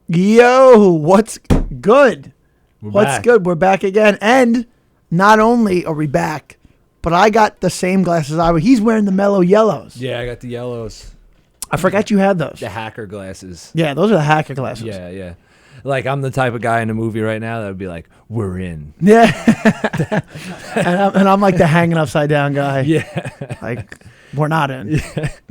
Yo, what's good? What's back. good? We're back again. And not only are we back, but I got the same glasses I wear. He's wearing the mellow yellows. Yeah, I got the yellows. I forgot you had those. The hacker glasses. Yeah, those are the hacker glasses. Yeah, yeah. Like, I'm the type of guy in a movie right now that would be like, we're in. Yeah. and I'm like the hanging upside down guy. Yeah. Like, we're not in.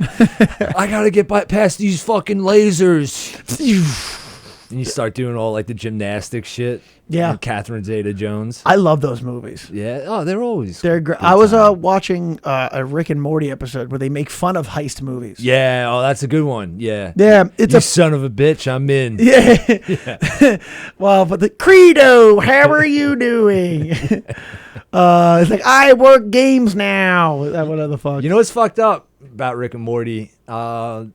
I got to get past these fucking lasers. And you start doing all, like, the gymnastic shit. Yeah. With Catherine Zeta-Jones. I love those movies. Yeah. Oh, they're always They're great. I was watching a Rick and Morty episode where they make fun of heist movies. Yeah. Oh, that's a good one. Yeah. Yeah, it's you a son of a bitch. I'm in. Yeah. Well, but the Credo, how are you doing? It's like, I work games now. Whatever the fuck. You know what's fucked up about Rick and Morty? That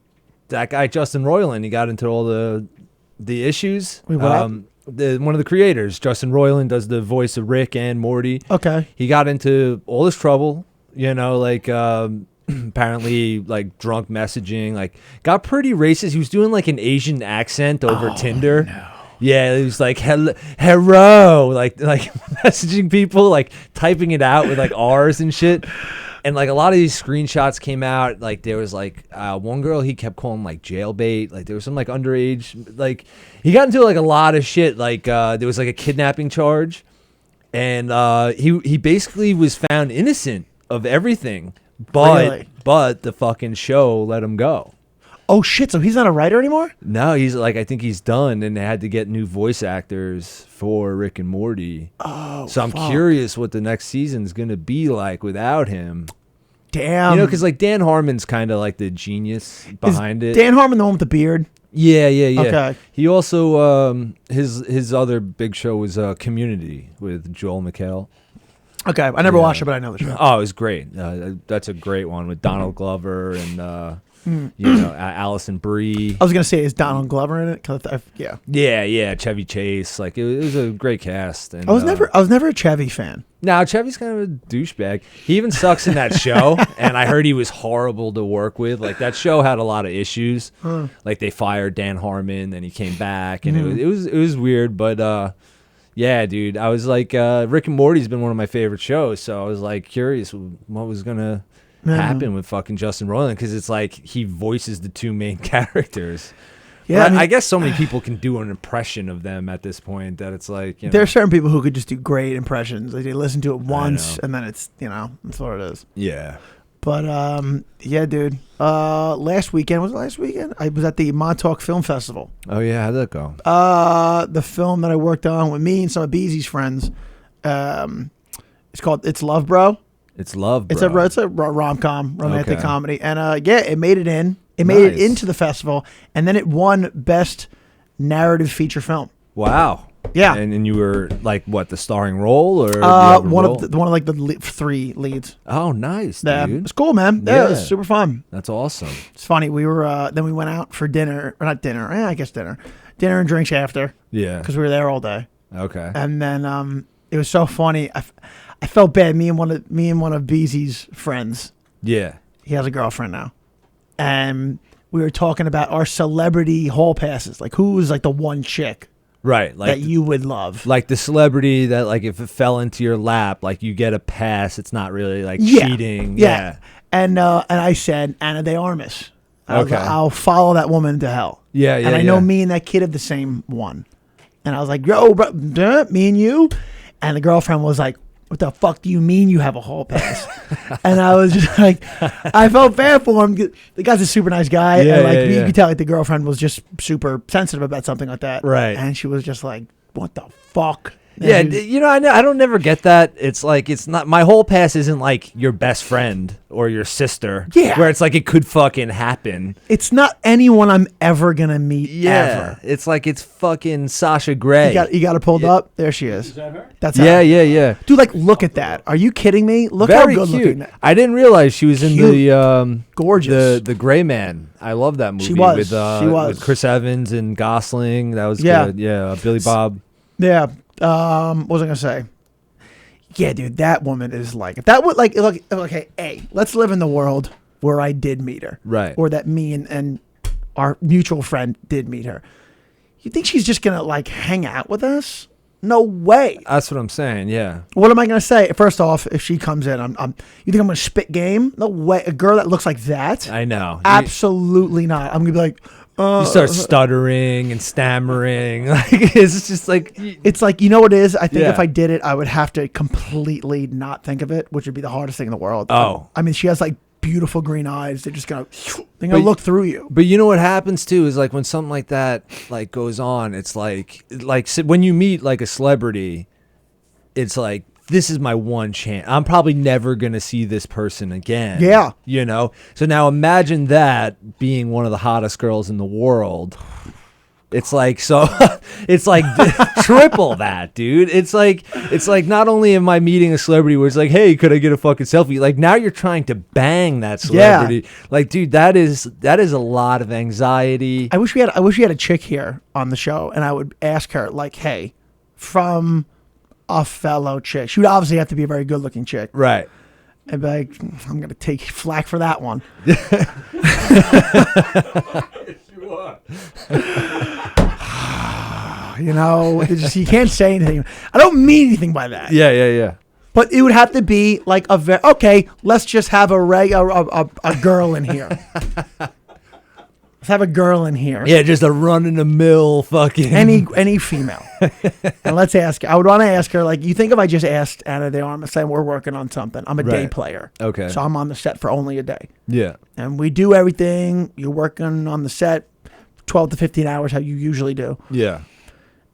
guy Justin Roiland, he got into all the issues. Wait, what happened? One of the creators, Justin Roiland, does the voice of Rick and Morty. Okay. He got into all this trouble, like apparently like drunk messaging, like got pretty racist. He was doing like an Asian accent over Tinder. No. Yeah, he was like hello, like messaging people, like typing it out with like R's and shit. And like a lot of these screenshots came out. Like there was like one girl he kept calling like jailbait. Like there was some like underage. Like he got into like a lot of shit. Like there was like a kidnapping charge, and he basically was found innocent of everything. But the fucking show let him go. Oh shit! So he's not a writer anymore? No, he's like, I think he's done, and they had to get new voice actors for Rick and Morty. Oh, so I'm fuck. curious what the next season's gonna be like without him. Damn. Because like Dan Harmon's kind of like the genius behind it. Dan Harmon the one with the beard? Yeah. Okay. He also his other big show was Community with Joel McHale. Okay, I never watched it, but I know the show. Oh, it was great. That's a great one with Donald Glover and Allison Brie. I was gonna say, is Donald Glover in it? Yeah. Yeah, Chevy Chase. Like it was a great cast. And I was never a Chevy fan. No, Chevy's kind of a douchebag. He even sucks in that show, and I heard he was horrible to work with. Like that show had a lot of issues. Like they fired Dan Harmon, then he came back, and it was weird. But yeah, dude, I was like, Rick and Morty's been one of my favorite shows, so I was like curious what was gonna happen with fucking Justin Roiland, because it's like he voices the two main characters. Yeah, I guess so many people can do an impression of them at this point that it's like, there are certain people who could just do great impressions. Like they listen to it once and then it's that's what it is. Yeah. But yeah, dude. Last weekend I was at the Montauk Film Festival. Oh yeah, how'd that go? The film that I worked on with me and some of Beezy's friends. It's called It's Love, Bro. It's Love, Bro. It's a rom-com, romantic Okay. comedy. And yeah, it made it in. It made it into the festival, and then it won Best Narrative Feature Film. Wow. Yeah. And you were like what, the starring role or one of like the three leads. Oh, nice, Yeah, dude. it's cool, man. Yeah, it was super fun. That's awesome. It's funny. We were then we went out for dinner, or not dinner. I guess dinner and drinks after. Yeah. Because we were there all day. Okay. And then it was so funny. I felt bad. Me and one of Beezy's friends. Yeah. He has a girlfriend now. And we were talking about our celebrity hall passes. Like, who's like the one chick Right. Like that you would love? like the celebrity that like if it fell into your lap, like you get a pass. It's not really like Yeah. cheating. Yeah. And I said Anna de Armas. Okay. I'll follow that woman to hell. Yeah, And I know me and that kid have the same one. And I was like, yo, bro, me and you? And the girlfriend was like, what the fuck do you mean you have a hall pass? And I was just like, I felt bad for him. The guy's a super nice guy. Yeah, and like yeah. you could tell like the girlfriend was just super sensitive about something like that. Right. And she was just like, what the fuck? And Yeah, she was- I don't never get that. It's like it's not my whole pass isn't like your best friend or your sister. Yeah. Where it's like it could fucking happen. it's not anyone I'm ever going to meet ever. It's like it's fucking Sasha Grey. You got her pulled up? There she is. That's Yeah, her. yeah. Dude, like, look at that. Are you kidding me? Look Very how good cute. looking. I didn't realize she was in Cute. the Gorgeous. the Gray Man. I love that movie. She was. With, She was. with Chris Evans and Gosling. That was Yeah. good. Yeah, Billy Bob. Yeah. What was I gonna say? Yeah, dude, that woman is like, if that would like, look, okay, let's live in the world where I did meet her, Right. or that me and our mutual friend did meet her. You think she's just gonna like hang out with us? No way. That's what I'm saying. Yeah. What am I gonna say? First off, if she comes in, you think I'm gonna spit game? No way. A girl that looks like that? I know. Absolutely not. I'm gonna be like, You start stuttering and stammering. Like it's just like it's like, you know what it is? I think Yeah. if I did it, I would have to completely not think of it, which would be the hardest thing in the world. Oh. I mean, she has like beautiful green eyes. They're gonna look through you. But you know what happens too is like when something like that like goes on, it's like when you meet like a celebrity, it's like this is my one chance. I'm probably never gonna see this person again. Yeah. You know. So now imagine that being one of the hottest girls in the world. It's like it's like triple that, dude. It's like not only am I meeting a celebrity where it's like, hey, could I get a fucking selfie? Like now you're trying to bang that celebrity. Like, dude, that is a lot of anxiety. I wish we had a chick here on the show, and I would ask her like, hey, from a fellow chick. She would obviously have to be a very good looking chick. Right. I'd be like, I'm gonna take flack for that one. You know, you can't say anything. I don't mean anything by that. Yeah. But it would have to be like okay, let's just have a girl in here. Let's have a girl in here. Yeah, just a run-of-the-mill fucking... Any female. And let's ask her. I would want to ask her, like, you think if I just asked Anna de Armas, saying we're working on something. I'm a day Right. player. Okay. So I'm on the set for only a day. Yeah. And we do everything. You're working on the set 12 to 15 hours, how you usually do. Yeah.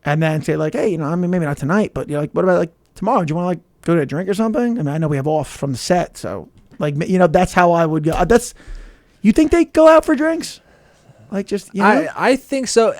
And then say, like, hey, I mean, maybe not tonight, but you're like, what about, like, tomorrow? Do you want to, like, go to a drink or something? I mean, I know we have off from the set. So, like, that's how I would go. You think they go out for drinks? Like, just, I think so.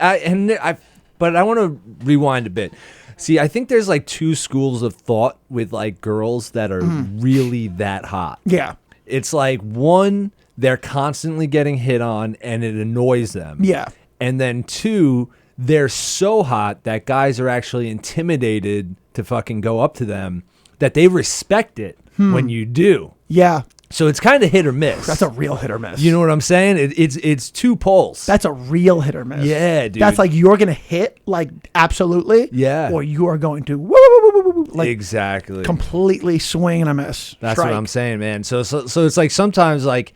But I want to rewind a bit. See, I think there's like two schools of thought with like girls that are really that hot. Yeah. It's like one, they're constantly getting hit on and it annoys them. Yeah. And then two, they're so hot that guys are actually intimidated to fucking go up to them, that they respect it when you do. Yeah. So it's kind of hit or miss. That's a real hit or miss. You know what I'm saying? It's two poles. That's a real hit or miss. Yeah, dude. That's like you're going to hit, like, absolutely. Yeah. Or you are going to, woo, woo, woo, woo, woo, like, exactly. completely swing and a miss. That's Strike. what I'm saying, man. So it's like sometimes like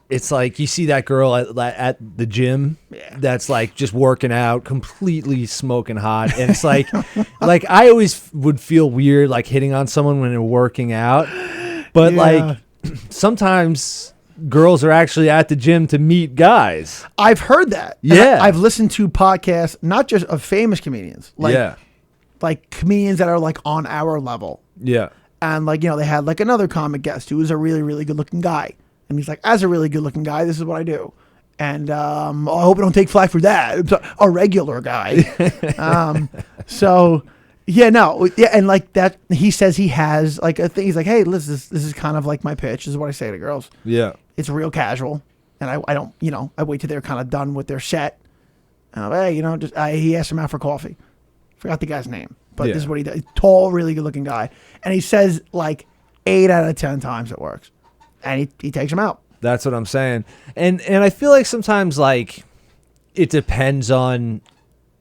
it's like you see that girl at the gym that's like just working out, completely smoking hot, and it's like like I always would feel weird like hitting on someone when they're working out, but like sometimes girls are actually at the gym to meet guys. I've heard that. And Yeah. I've listened to podcasts, not just of famous comedians, like comedians that are like on our level. Yeah. And like, they had like another comic guest who was a really, really good looking guy. And he's like, as a really good looking guy, this is what I do. And I hope I don't take flack for that. It's a regular guy. And like that, he says he has like a thing. He's like, hey, listen, this is kind of like my pitch. This is what I say to girls. Yeah. It's real casual. And I don't, I wait till they're kind of done with their set. And I'm like, hey, he asked him out for coffee. Forgot the guy's name. But this is what he does. Tall, really good looking guy. And he says like 8 out of 10 times it works. And he takes him out. That's what I'm saying. And I feel like sometimes like it depends on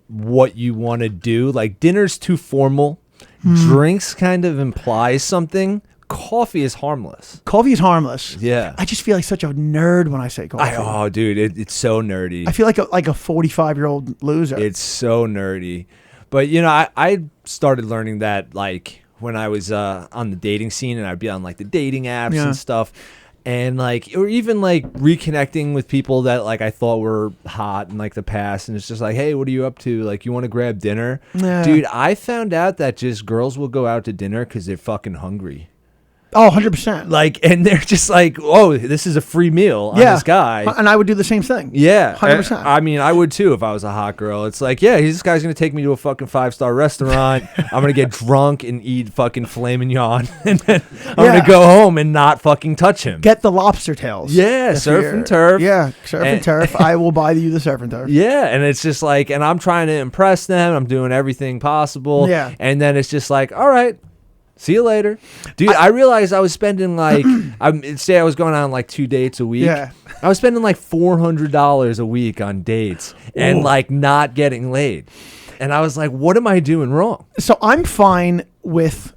what you want to do. Like dinner's too formal. Drinks kind of implies something. Coffee is harmless. Coffee is harmless. Yeah. I just feel like such a nerd when I say coffee. Oh, dude, it's so nerdy. I feel like a 45-year-old loser. It's so nerdy. But, I started learning that, like, when I was on the dating scene, and I'd be on, like, the dating apps and stuff. And, like, or even, like, reconnecting with people that, like, I thought were hot in, like, the past. And it's just like, hey, what are you up to? Like, you want to grab dinner? Yeah. Dude, I found out that just girls will go out to dinner because they're fucking hungry. Oh, 100%. Like, and they're just like, oh, this is a free meal on this guy. And I would do the same thing. Yeah. 100%. I mean, I would too if I was a hot girl. It's like, yeah, this guy's going to take me to a fucking 5-star restaurant. I'm going to get drunk and eat fucking filet mignon. And then I'm going to go home and not fucking touch him. Get the lobster tails. Yeah, surf and turf. Yeah, surf and turf. I will buy you the surf and turf. Yeah, and it's just like, and I'm trying to impress them. I'm doing everything possible. Yeah. And then it's just like, all right, See you later, dude. I realized I was spending like say I was going on like 2 dates a week. Yeah. I was spending like $400 a week on dates and Ooh. like not getting laid. And I was like, what am I doing wrong? So I'm fine with,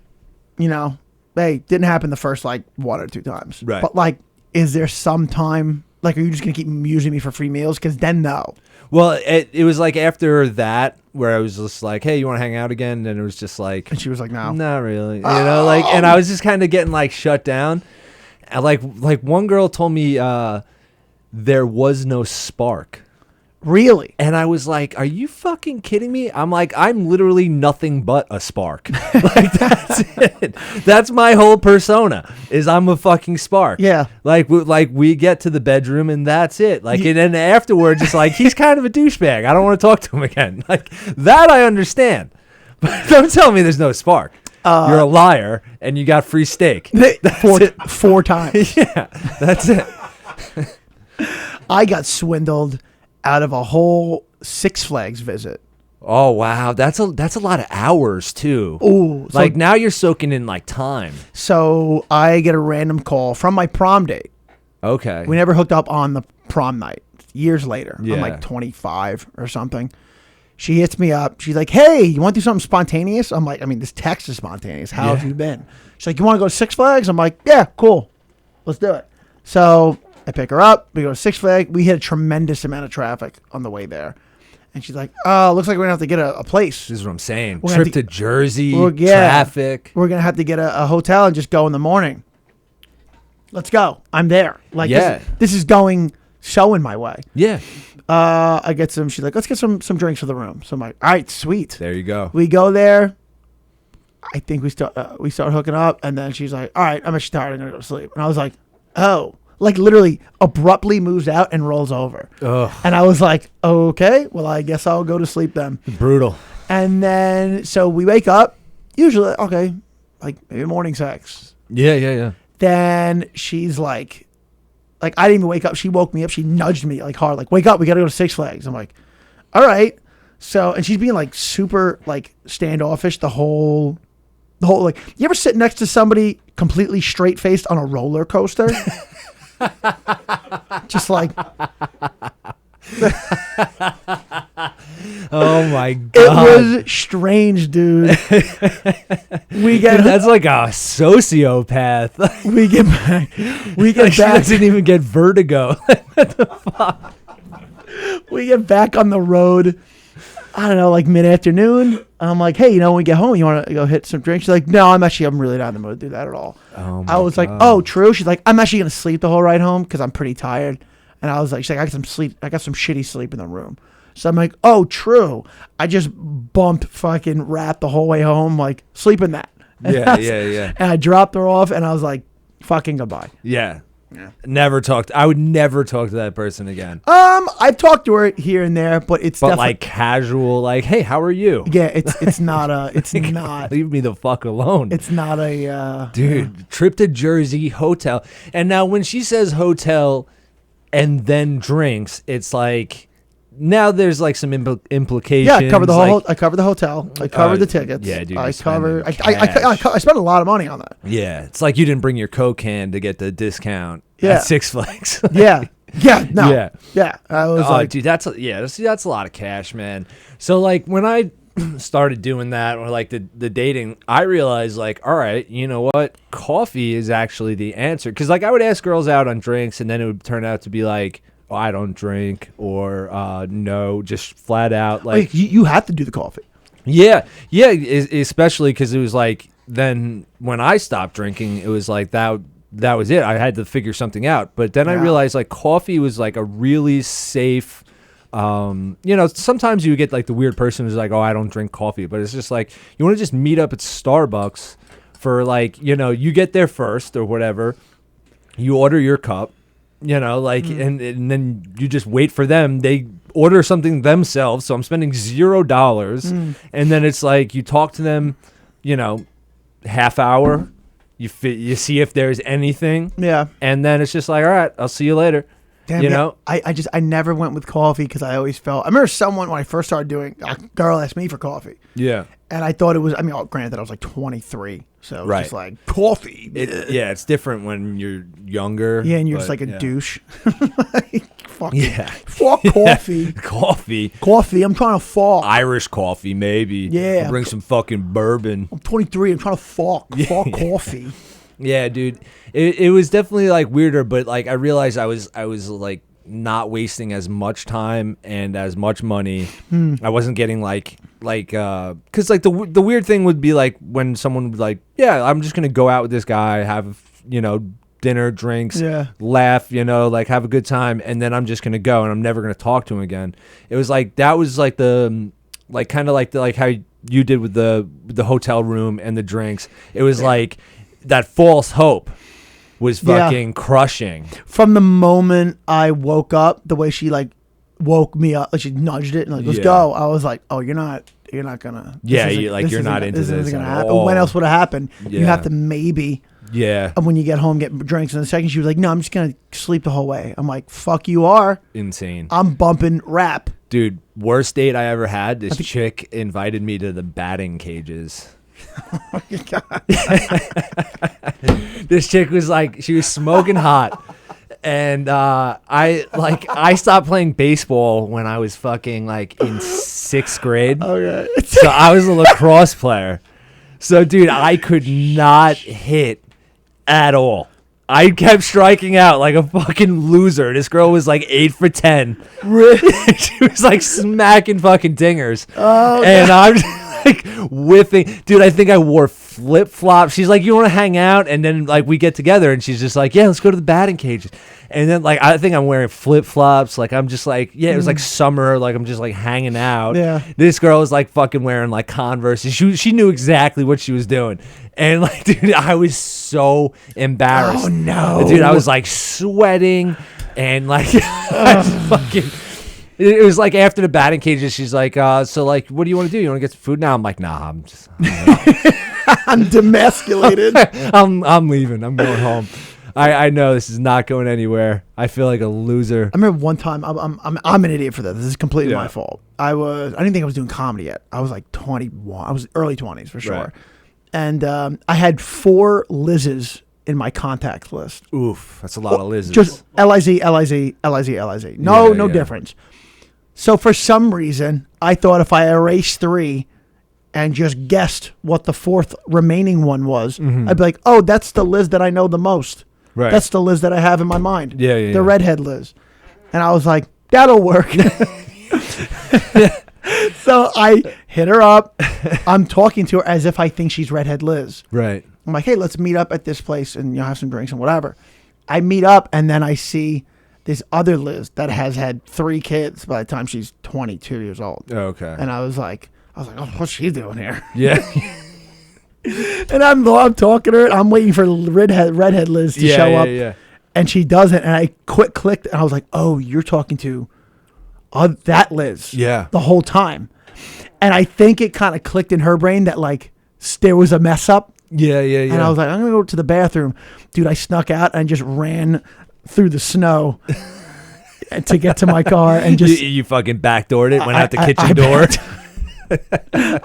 hey, didn't happen the first like 1 or 2 times. Right. But like, is there some time, like, are you just going to keep using me for free meals? Because then no. Well, it was like after that where I was just like, hey, you want to hang out again? And it was just like, And she was like, no. not really. Like, and I was just kind of getting like shut down. And like one girl told me there was no spark. Really? And I was like, are you fucking kidding me? I'm like, I'm literally nothing but a spark. Like, that's it. That's my whole persona, is I'm a fucking spark. Yeah. Like we get to the bedroom and that's it. Like, and then afterwards, it's like, he's kind of a douchebag. I don't want to talk to him again. Like, that I understand. But don't tell me there's no spark. You're a liar and you got free steak. Four times. Yeah, that's it. I got swindled out of a whole Six Flags visit. Oh wow, that's a lot of hours too. Ooh, so, Like now you're soaking in like time. so I get a random call from my prom date. Okay. We never hooked up on the prom night. Years later, Yeah. I'm like 25 or something. She hits me up. She's like, "Hey, you want to do something spontaneous?" I'm like, this text is spontaneous. How have Yeah. you been? She's like, "You want to go to Six Flags?" I'm like, "Yeah, cool. Let's do it." So I pick her up. We go to Six Flags. We hit a tremendous amount of traffic on the way there. And she's like, "Oh, looks like we're going to have to get a place. This is what I'm saying. We're Trip gonna to Jersey, yeah. traffic. We're going to have to get a hotel and just go in the morning." Let's go. I'm there. Like, Yeah. this is going so in my way. Yeah. I get some. She's like, "Let's get some drinks for the room." So I'm like, "All right, sweet." There you go. We go there. I think we start hooking up, and then she's like, "All right, I'm actually tired. I'm gonna go to sleep." And I was like, "Oh." Like literally abruptly moves out and rolls over. Ugh. And I was like, "Okay, well, I guess I'll go to sleep then." Brutal. And then so we wake up, usually okay, like maybe morning sex. Yeah. Then she's like I didn't even wake up. She woke me up. She nudged me like hard, like, "Wake up, we gotta go to Six Flags." I'm like, "All right." So, and she's being like super like standoffish the whole like, you ever sit next to somebody completely straight faced on a roller coaster? Just like, Oh my it god. was strange, dude. We get Dude, that's like a sociopath. we get back. We Like, get she back. doesn't even get vertigo. We get back on the road. I don't know, like mid-afternoon. I'm like, "Hey, when we get home, you want to go hit some drinks?" She's like, "No, I'm really not in the mood to do that at all." Oh my I was like, God. "Oh, true." She's like, "I'm actually gonna sleep the whole ride home because I'm pretty tired." And I was like, "She's like, I got some sleep. I got some shitty sleep in the room." So I'm like, "Oh, true." I just bumped fucking rap the whole way home, like sleep in that. Yeah. And I dropped her off, and I was like, "Fucking goodbye." Yeah. Never talked. I would never talk to that person again. I've talked to her here and there, but it's But definitely like casual, like, hey, how are you? yeah, it's not a not Leave me the fuck alone. it's not a Dude, trip to Jersey, hotel. And now when she says hotel and then drinks, it's like now there's like some implications. Yeah, I covered the whole. like- I covered the hotel. I covered the tickets. yeah, dude, I you're covered. spending I spent a lot of money on that. yeah, it's like you didn't bring your Coke can to get the discount Yeah. at Six Flags. Yeah, yeah, no, Yeah. yeah. I was Oh, like, dude, that's a lot of cash, man. So like when I started doing that or like the dating, I realized like, all right, you know what? Coffee is actually the answer. Cause like I would ask girls out on drinks and then it would turn out to be like, oh, I don't drink or no, just flat out like, you have to do the coffee. yeah, especially because it was like then when I stopped drinking, it was like that was it. I had to figure something out. But then I Yeah. realized like coffee was like a really safe. Sometimes you get like the weird person who's like, oh, I don't drink coffee, but it's just like you want to just meet up at Starbucks for like you get there first or whatever. You order your cup. And then you just wait for them. They order something themselves, so I'm spending $0, and then it's like you talk to them, half hour. You see if there's anything, Yeah, and then it's just like, all right, I'll see you later. Damn, you yeah. know? I never went with coffee because I always felt. I remember someone when I first started doing. A girl asked me for coffee, Yeah. and I thought it was. I mean, granted, I was like 23, so it was Right. just like coffee. Yeah, it's different when you're younger. Yeah, and you're just but, like a yeah. douche. Like, fuck, Yeah. fuck coffee. Coffee. Coffee. I'm trying to fuck. Irish coffee, maybe. Yeah. I'll bring some fucking bourbon. I'm 23. I'm trying to fuck. Fuck coffee. Yeah, dude. It was definitely like weirder, but like I realized I was like not wasting as much time and as much money. I wasn't getting because like the weird thing would be like when someone would like, yeah, I'm just gonna go out with this guy, have dinner, drinks, Yeah. laugh, like have a good time, and then I'm just gonna go and I'm never gonna talk to him again. It was like that was like the like kind of like how you did with the hotel room and the drinks. It was like that false hope was fucking crushing. From the moment I woke up, the way she like woke me up, like she nudged it and like, let's go. I was like, oh, you're not gonna. Yeah, you're not into this isn't gonna at happen. all. When else would it happen? You Yeah. have to maybe. Yeah, And when you get home, get drinks. And the second she was like, no, I'm just gonna sleep the whole way. I'm like, fuck, you are. insane. I'm bumping rap. Dude, worst date I ever had. This chick invited me to the batting cages. This chick was like, she was smoking hot. And I stopped playing baseball when I was fucking like in 6th grade. Okay. So I was a lacrosse player. So dude, I could not hit at all. I kept striking out like a fucking loser. This girl was like 8 for 10. She was like smacking fucking dingers. Oh, and I'm just like whiffing. Dude, I think I wore flip flops. She's like, you want to hang out? And then like we get together and she's just like, yeah, let's go to the batting cages. And then like I think I'm wearing flip flops. Like I'm just like, yeah, it was like summer. Like I'm just like hanging out. Yeah. This girl was like fucking wearing like Converse. She knew exactly what she was doing. And like, dude, I was so embarrassed. Oh no, Dude, I was like sweating and like I fucking. It was like after the batting cages, she's like, so like, what do you want to do? You want to get some food now? I'm like, nah, I'm demasculated. I'm leaving. I'm going home. I know this is not going anywhere. I feel like a loser. I remember one time. I'm an idiot for this. This is completely Yeah. my fault. I didn't think I was doing comedy yet. I was like 21. I was early 20s for sure. Right. And I had 4 Liz's in my contacts list. Oof, that's a lot of lizards. Just Liz, Liz, Liz. No, Yeah, no yeah. difference. So for some reason, I thought if I erased 3 and just guessed what the 4th remaining one was, I'd be like, oh, that's the Liz that I know the most. Right. That's the Liz that I have in my mind. Yeah, yeah, The yeah. redhead Liz. And I was like, that'll work. So I hit her up. I'm talking to her as if I think she's redhead Liz. right. I'm like, hey, let's meet up at this place and have some drinks and whatever. I meet up and then I see this other Liz that has had 3 kids by the time she's 22 years old. Okay. And I was like, oh, what's she doing here? Yeah. And I'm talking to her. I'm waiting for redhead Liz to show up. Yeah. And she doesn't. And I clicked and I was like, oh, you're talking to that Liz. Yeah. The whole time. And I think it kind of clicked in her brain that like there was a mess up. Yeah. And I was like, I'm going to go to the bathroom. Dude, I snuck out and just ran through the snow to get to my car and just you fucking backdoored it, went out the I kitchen door.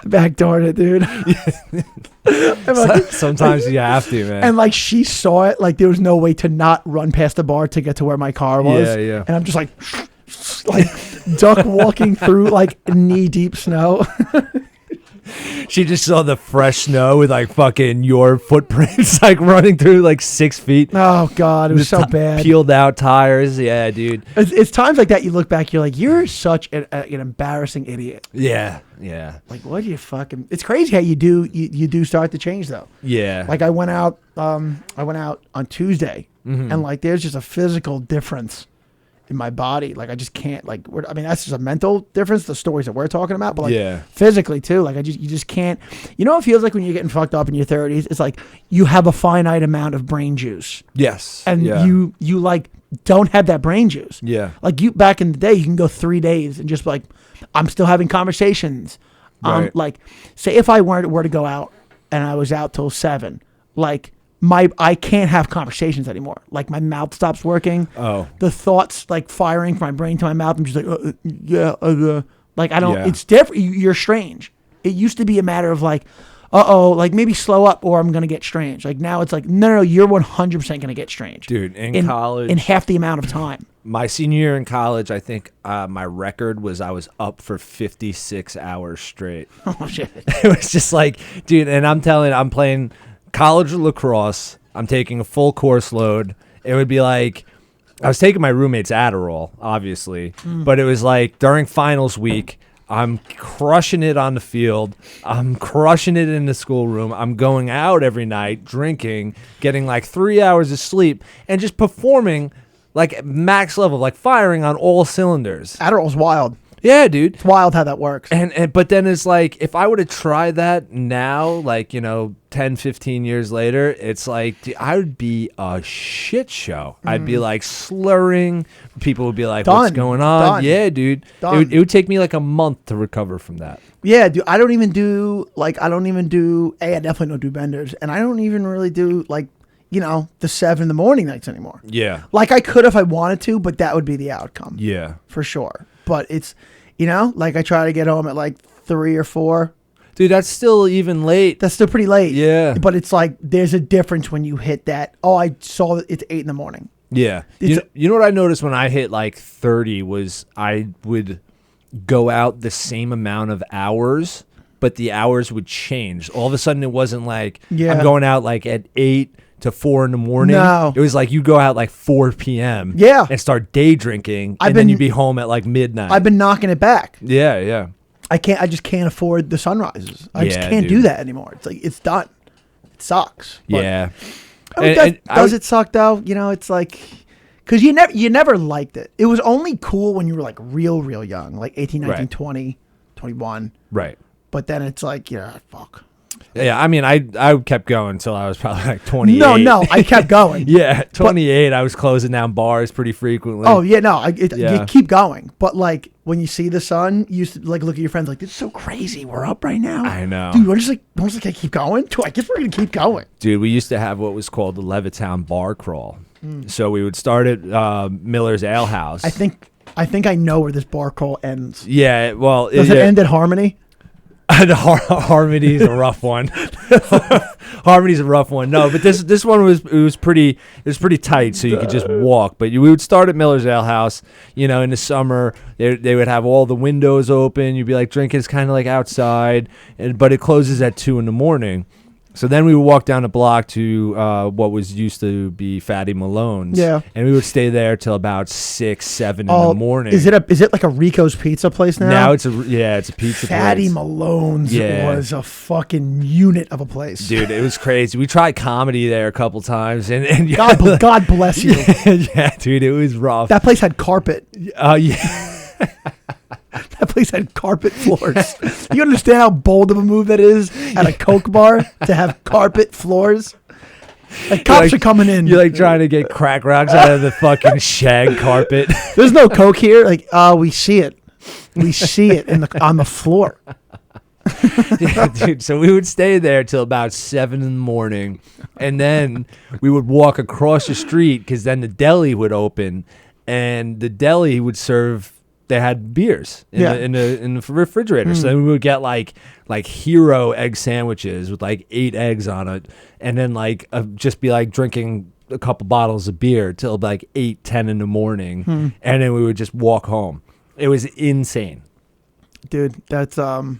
backdoored it, dude. I'm like- Sometimes you have to, man. and like she saw it, like there was no way to not run past the bar to get to where my car was. Yeah, yeah. And I'm just like duck walking through like knee deep snow. She just saw the fresh snow with like fucking your footprints like running through like 6 feet. Oh God, it was so bad. Peeled out tires. Yeah, dude. It's times like that you look back, you're like, you're such an embarrassing idiot. Yeah. Yeah. Like, what do you fucking? It's crazy how you do start to change though. Yeah. Like I went out on Tuesday, and like there's just a physical difference in my body. Like I just can't I mean that's just a mental difference. The stories that we're talking about, but like Yeah. physically too. Like you just can't. You know what it feels like when you're getting fucked up in your 30s? It's like you have a finite amount of brain juice, Yes. and yeah. you like don't have that brain juice. Yeah. Like you back in the day, you can go 3 days and just be like, I'm still having conversations. Right. Like, say if I were to go out and I was out till 7, like I can't have conversations anymore. Like my mouth stops working. Oh. The thoughts like firing from my brain to my mouth. I'm just like, yeah, like I don't. Yeah. It's different. You're strange. It used to be a matter of like, like maybe slow up or I'm gonna get strange. Like now it's like, no, you're 100% gonna get strange, Dude, in college, in half the amount of time. my senior year in college, I think my record was I was up for 56 hours straight. Oh shit. It was just like, dude, and I'm playing college lacrosse. I'm taking a full course load. It would be like, I was taking my roommate's Adderall, obviously, but it was like during finals week, I'm crushing it on the field. I'm crushing it in the schoolroom. I'm going out every night, drinking, getting like 3 hours of sleep, and just performing like max level, like firing on all cylinders. Adderall's wild. Yeah, dude. It's wild how that works. And but then it's like, if I were to try that now, like, 10, 15 years later, it's like, dude, I would be a shit show. I'd be like slurring. People would be like, what's Done. going on? Done. Yeah, dude. Done. It would take me like a month to recover from that. Yeah, dude. I definitely don't do benders, and I don't even really do like, the 7 in the morning nights anymore. Yeah. Like I could if I wanted to, but that would be the outcome. Yeah. For sure. But it's, like I try to get home at like 3 or 4. Dude, that's still even late. That's still pretty late. Yeah. But it's like, there's a difference when you hit that. Oh, I saw that it's 8 in the morning. Yeah. You know what I noticed when I hit like 30 was I would go out the same amount of hours, but the hours would change. All of a sudden it wasn't like I'm going out like at 8 to 4 in the morning. No. It was like you go out like 4 p.m. Yeah. And start day drinking, and then you'd be home at like midnight. I've been knocking it back. Yeah, yeah. I just can't afford the sunrises. I just Yeah, can't do dude. that anymore. It's like, it's done. It sucks. But, Yeah. I mean, does it suck though? It's like, because you never liked it. It was only cool when you were like real young, like 18, 19, Right. 20, 21. Right. But then it's like, fuck. Yeah, I mean, I kept going until I was probably like 28. No, I kept going. Yeah, 28, I was closing down bars pretty frequently. Oh yeah, no, you Yeah. keep going. But like when you see the sun, you used to like look at your friends like, "This is so crazy. We're up right now." I know. dude. We're just like, I keep going. Dude, I guess we're gonna keep going. Dude, we used to have what was called the Levittown Bar Crawl. So we would start at Miller's Ale House. I think I know where this bar crawl ends. Yeah, well, Does it end at Harmony? Harmony's a rough one. Harmony's a rough one. No, but this one was pretty tight, so you could just walk. But we would start at Miller's Ale House. In the summer, they would have all the windows open. You'd be like drinking. It's kind of like outside, but it closes at 2 in the morning. So then we would walk down the block to what was used to be Fatty Malone's. Yeah. And we would stay there till about 6, 7 in the morning. Is it like a Rico's Pizza place now? Now it's a pizza Fatty place. Malone's Yeah. was a fucking unit of a place. Dude, it was crazy. We tried comedy there a couple times, and God bless you. yeah, dude, it was rough. That place had carpet. Yeah. That place had carpet floors. You understand how bold of a move that is at a Coke bar to have carpet floors? Like cops are coming in. You're like trying to get crack rocks out of the fucking shag carpet. There's no Coke here. Like, we see it. We see it on the floor. Yeah, dude. So we would stay there till about 7 in the morning, and then we would walk across the street because then the deli would open, and the deli would serve. They had beers in the refrigerator, so then we would get like hero egg sandwiches with like 8 eggs on it, and then just be like drinking a couple bottles of beer till like 8, 10 in the morning, and then we would just walk home. It was insane, dude. That's it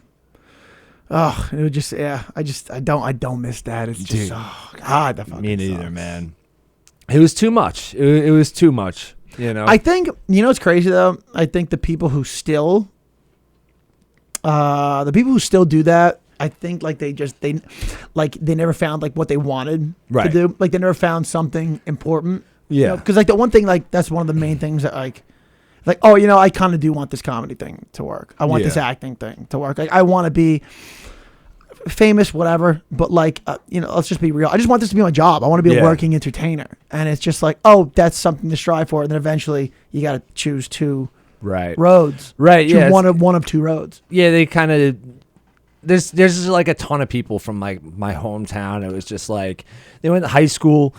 would just I don't miss that. It's just Dude. God, that fucking Me neither, sucks. man. It was too much. It was too much. I think what's crazy though. I think the people who still do that. I think they never found like what they wanted to do. Like they never found something important. Yeah. Because like the one thing that's one of the main things that I kind of do want this comedy thing to work. I want this acting thing to work. Like I want to be famous, whatever, but let's just be real. I just want this to be my job. I want to be a working entertainer, and it's just like, that's something to strive for. And then eventually, you got to choose 2 roads. Right. Choose Yeah. one of 2 roads. Yeah. They kind of there's just like a ton of people from my hometown. It was just like they went to high school,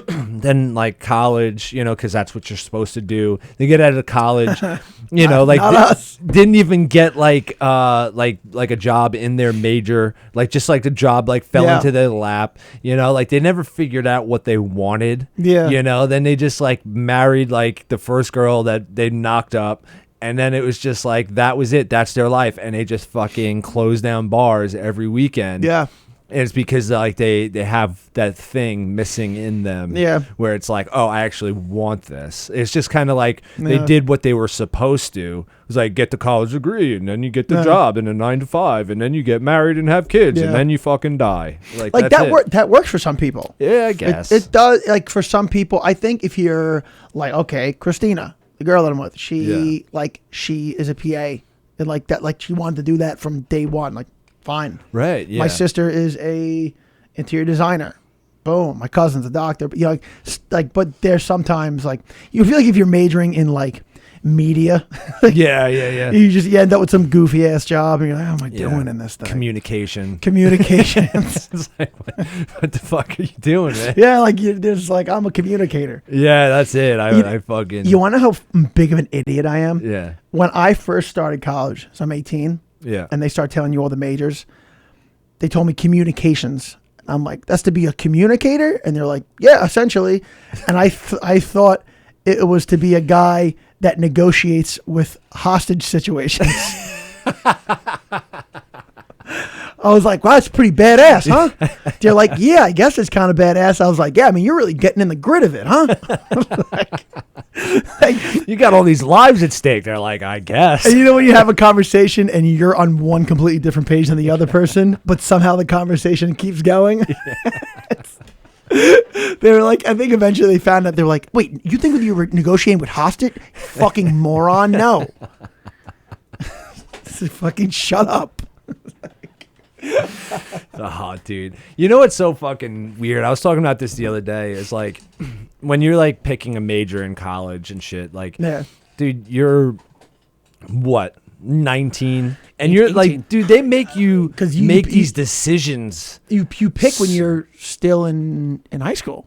then like college, because that's what you're supposed to do. They get out of college, like Not us. didn't even get like a job in their major, like just like the job like fell Yeah. into their lap, like they never figured out what they wanted. Yeah. Then they just like married like the first girl that they knocked up. And then it was just like, that was it. That's their life. And they just fucking close down bars every weekend. Yeah. And it's because like they have that thing missing in them. Yeah. Where it's like, oh, I actually want this. It's just kind of like they Yeah. did what they were supposed to. It was like, get the college degree, and then you get the Yeah. job in a 9 to 5, and then you get married and have kids, Yeah. and then you fucking die. Like Like that's it. that works for some people. Yeah, I guess. It does. Like for some people, I think if you're like, okay, Christina, the girl that I'm with, she is a PA, and like that, like she wanted to do that from day one. Like, fine. Right. Yeah. My sister is a interior designer. Boom. My cousin's a doctor. But but there's sometimes like you feel like if you're majoring in like media, Yeah. you end up with some goofy ass job, and you're like, how am I Yeah. doing in this thing? Communications. Communications. It's like, what the fuck are you doing, man? Yeah, like there's like I'm a communicator. Yeah, that's it. You- I fucking. You want to know how big of an idiot I am? Yeah. When I first started college, so I'm 18, Yeah. and they start telling you all the majors, they told me communications. I'm like, that's to be a communicator? And they're like, yeah, essentially. And I thought it was to be a guy that negotiates with hostage situations. I was like, wow, that's pretty badass, huh? They're like, yeah, I guess it's kind of badass. I was like, yeah, I mean, you're really getting in the grit of it, huh? like, You got all these lives at stake. They're like, I guess. and you know when you have a conversation and you're on one completely different page than the other person, but somehow the conversation keeps going? They were like, I think eventually they found out, they were like, wait, you think you were negotiating with hostage? Fucking moron, no. Fucking shut up. Oh, dude. You know what's so fucking weird? I was talking about this the other day. It's like when you're like picking a major in college and shit, like, Yeah. dude, you're what? 19, and you're 18. like, dude, they make you 'Cause you- make you- these decisions. You pick when you're still in high school.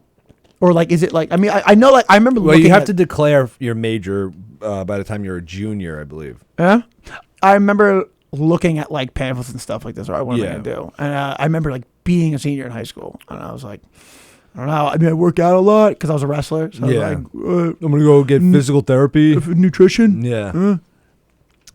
Or like, is it like, I mean, I know, like, I remember Well, looking you have at, to declare your major by the time you're a junior, I believe. Yeah. I remember looking at like pamphlets and stuff like this. All right, what am I Yeah. going to do? And I remember like being a senior in high school. And I was like, I don't know. I mean, I work out a lot because I was a wrestler. So Yeah. I was like, I'm gonna go get physical therapy. nutrition. Yeah.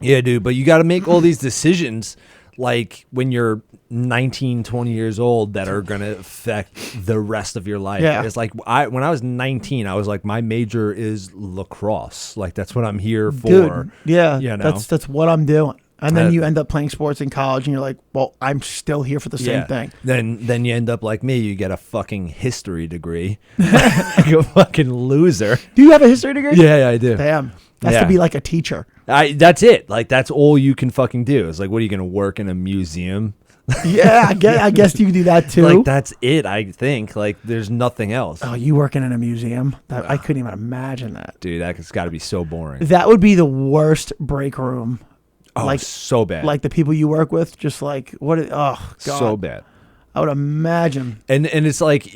Yeah, dude, but you got to make all these decisions like when you're 19, 20 years old that are going to affect the rest of your life. Yeah. It's like when I was 19, I was like, my major is lacrosse. Like that's what I'm here for. Dude, yeah, you know? that's what I'm doing. And then Uh, you end up playing sports in college, and you're like, well, I'm still here for the same thing. Then you end up like me. You get a fucking history degree. Like a fucking loser. Do you have a history degree? Yeah, I do. Damn. That's Yeah. to be like a teacher. That's it. Like that's all you can fucking do. It's like, what are you gonna work in a museum? Yeah, I guess you can do that too. Like that's it. I think like there's nothing else. Oh, you working in a museum? I couldn't even imagine that. Dude, that's got to be so boring. That would be the worst break room. Oh, like- so bad. Like the people you work with, just like what? Oh God, so bad. I would imagine. And it's like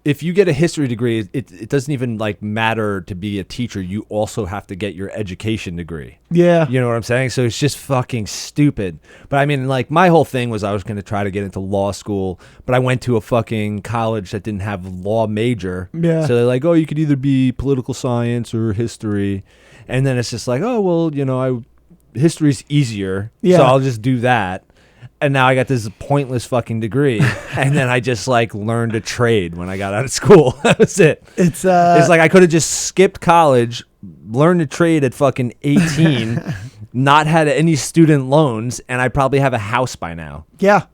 if you get a history degree, it doesn't even like matter to be a teacher. You also have to get your education degree. Yeah, You know what I'm saying? So it's just fucking stupid. But I mean, like my whole thing was I was going to try to get into law school, but I went to a fucking college that didn't have a law major. Yeah. So they're like, oh, you could either be political science or history. And then it's just like, oh, well, history's easier. Yeah. So I'll just do that. And now I got this pointless fucking degree. And then I just like learned a trade when I got out of school. That was it. it's It's like I could have just skipped college, learned a trade at fucking 18, not had any student loans, and I probably have a house by now. yeah,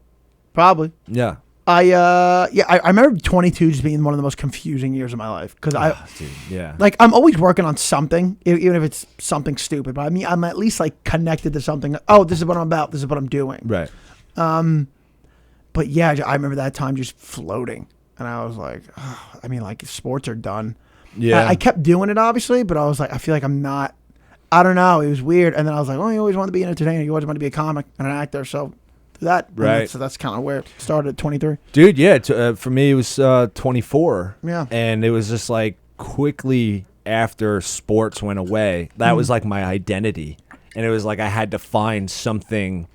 probably. Yeah. I remember 22 just being one of the most confusing years of my life because Dude, yeah. like I'm always working on something, even if it's something stupid. But I mean, I'm at least like connected to something. Oh, this is what I'm about. This is what I'm doing. Right. But yeah, I remember that time just floating, and I was like, I mean, like sports are done. Yeah. I kept doing it obviously, but I was like, I feel like I'm not. I don't know. It was weird, and then I was like, oh, you always want to be an entertainer. You always want to be a comic and an actor. So do that. And Right. So that's kind of where it started at 23. Dude, yeah. For me, it was 24. Yeah. And it was just like quickly after sports went away, that was like my identity. And it was like I had to find something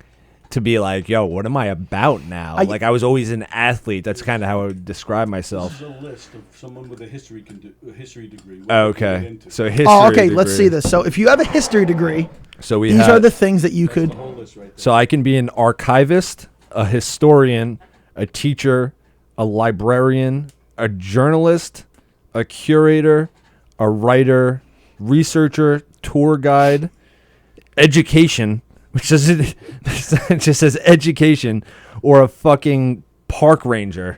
to be like, yo, what am I about now? Like I was always an athlete. That's kind of how I would describe myself. This is a list of someone with a history degree. What Oh, they get okay. into. So history. Oh, okay. Let's degree. see this. So if you have a history degree, So we these have, are the things that you could. The whole list right there. So I can be an archivist, a historian, a teacher, a librarian, a journalist, a curator, a writer, researcher, tour guide, education, which is it just says education, or a fucking park ranger.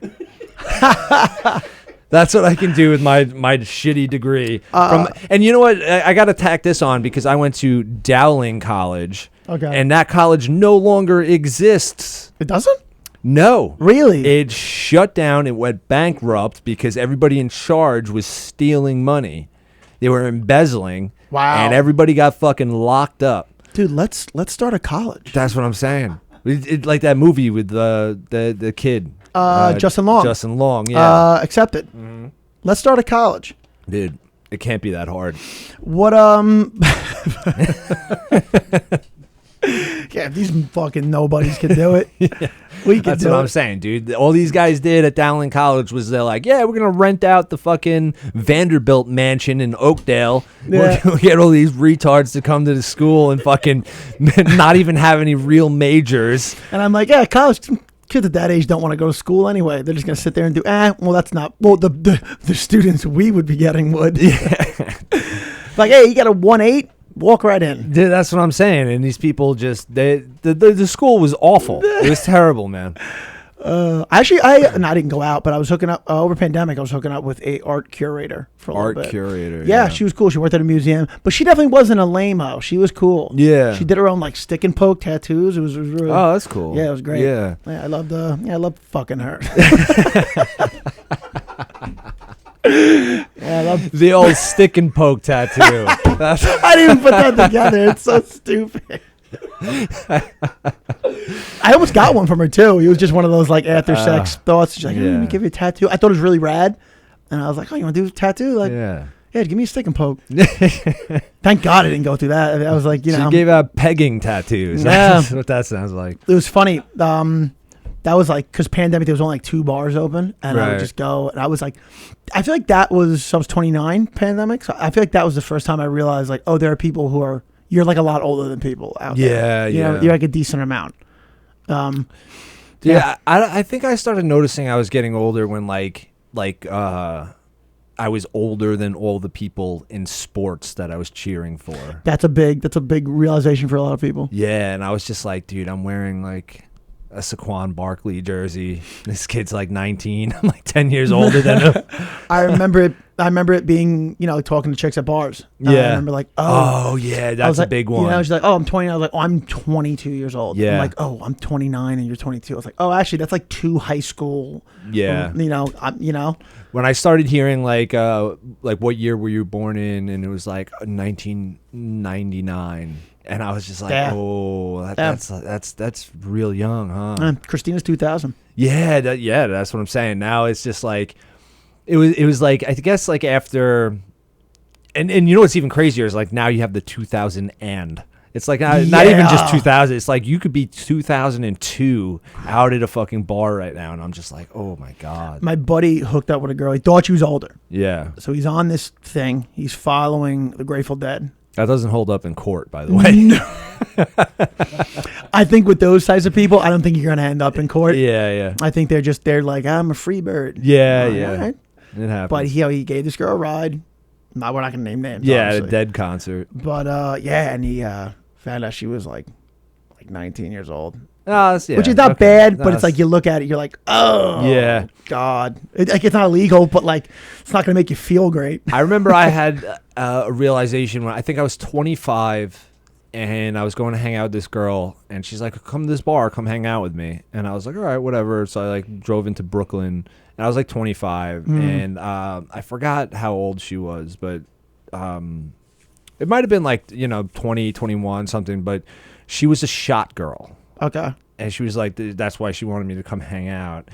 That's what I can do with my shitty degree. And you know what? I got to tack this on because I went to Dowling College. Okay. And that college no longer exists. It doesn't? No. Really? It shut down. It went bankrupt because everybody in charge was stealing money. They were embezzling. Wow. And everybody got fucking locked up. Dude, let's start a college. That's what I'm saying. Like that movie with the kid. Justin Long. Justin Long, yeah. Accept it. Let's start a college. Dude, it can't be that hard. What yeah, if these fucking nobodies can do it. We can That's do what it. I'm saying, dude. All these guys did at Dowling College was they're like, yeah, we're going to rent out the fucking Vanderbilt mansion in Oakdale. Yeah. We're going to get all these retards to come to the school and fucking not even have any real majors. And I'm like, yeah, college kids at that age don't want to go to school anyway. They're just gonna sit there and do. Well, that's not. Well, the students we would be getting would. Yeah. Like, hey, you got a 1.8. Walk right in. Dude, that's what I'm saying. And these people just, the school was awful. It was terrible, man. Actually, I didn't go out, but I was hooking up over pandemic. I was hooking up with a art curator for a little bit. Curator. Yeah, she was cool. She worked at a museum, but she definitely wasn't a lame-o. She was cool. Yeah. She did her own like stick and poke tattoos. It was really. Oh, that's cool. Yeah, it was great. Yeah. I loved. I loved fucking her. Yeah, I loved. The old stick and poke tattoo. That's, I didn't even put that together. It's so stupid. I almost got one from her too. It was just one of those like after sex thoughts. She's like, "Hey, let me give you a tattoo." I thought it was really rad, and I was like, "Oh, you want to do a tattoo?" Like, yeah. give me a stick and poke. Thank God I didn't go through that. I was like, She gave out pegging tattoos. Yeah. That's what that sounds like. it was funny. That was like because pandemic, there was only like 2 bars open, and I would Right. just go, and I was like, I feel like that was I was 29 pandemic, so I feel like that was the first time I realized like, oh, there are people who are you're like a lot older than people out there. Yeah, You know, yeah. you're like a decent amount. Yeah, I think I started noticing I was getting older when like I was older than all the people in sports that I was cheering for. That's a big realization for a lot of people. Yeah, and I was just like, dude, I'm wearing like a Saquon Barkley jersey. This kid's like 19. I'm like 10 years older than him. I remember it being, talking to chicks at bars. I Yeah. remember like, Oh, yeah, I that's was a like, big one. She's like, oh, I'm 20. I was like, oh, I'm 22 years old. Yeah. I'm like, oh, I'm 29 and you're 22. I was like, oh, actually, that's like 2 high school. Yeah. When I started hearing like what year were you born in, and it was like 1999, and I was just like, Yeah. oh, Yeah. that's real young, huh? Christina's 2000. Yeah, that's what I'm saying. Now it's just like it was like I guess like after, and you know what's even crazier is like now you have the 2000 and. It's like not even just Yeah. 2000. It's like you could be 2002 out at a fucking bar right now, and I'm just like, oh my god. My buddy hooked up with a girl. He thought she was older. Yeah, So he's on this thing. He's following the Grateful Dead. that doesn't hold up in court, by the way. I think with those types of people, I don't think you're going to end up in court. Yeah. I think they're like, I'm a free bird. Yeah, I'm like, yeah. all right. It happens. But he gave this girl a ride. No, we're not going to name names. yeah, at a obviously. Dead concert. But and he found out she was like 19 years old. Oh, that's, yeah, Which is not okay. bad, No, but it's like you look at it, you're like, oh, Yeah. God. It's not illegal, but like it's not going to make you feel great. I remember I had a realization when I think I was 25, and I was going to hang out with this girl, and she's like, come to this bar, come hang out with me. And I was like, all right, whatever. So I like drove into Brooklyn, and I was like 25, and I forgot how old she was, but it might have been like 20, 21, something, but she was a shot girl. Okay. and she was like, that's why she wanted me to come hang out.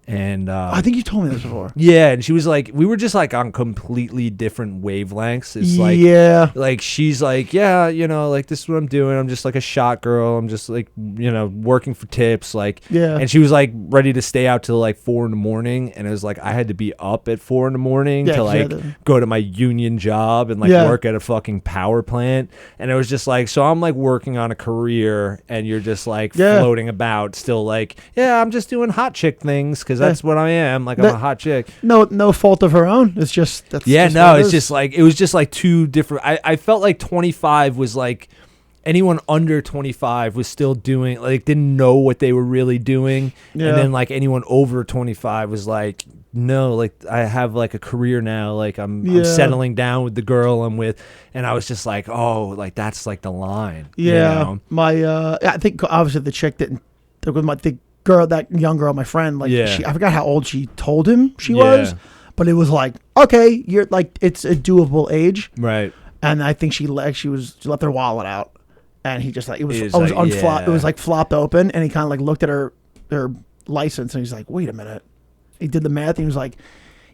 And I think you told me this before. yeah, and she was like, we were just like on completely different wavelengths. It's Yeah. like she's like, yeah, like this is what I'm doing. I'm just like a shot girl. I'm just like, working for tips. Like, Yeah. And she was like ready to stay out till like 4 a.m. And it was like I had to be up at 4 a.m. Yeah, to 'cause you like had to- go to my union job and like Yeah. work at a fucking power plant. And it was just like, so I'm like working on a career, and you're just like Yeah. floating about, still like, yeah, I'm just doing hot chick things because that's what I am. Like I'm That- a hot chick. No fault of her own. It's just that's Yeah, just no, what it it's is. just like it was just like two different. I felt like 25 was like anyone under 25 was still doing like didn't know what they were really doing, Yeah. and then like anyone over 25 was like, no, like I have like a career now, like I'm Yeah. settling down with the girl I'm with, and I was just like, oh, like that's like the line. Yeah, I think obviously the chick didn't. The girl, that young girl, my friend, like Yeah. I forgot how old she told him she Yeah. was, but it was like, okay, you're like it's a doable age, Right. and I think she left her wallet out, and he just like it was He's it was like, unflop, yeah. it was like flopped open, and he kind of like looked at her license, and he's like, wait a minute, he did the math, and he was like,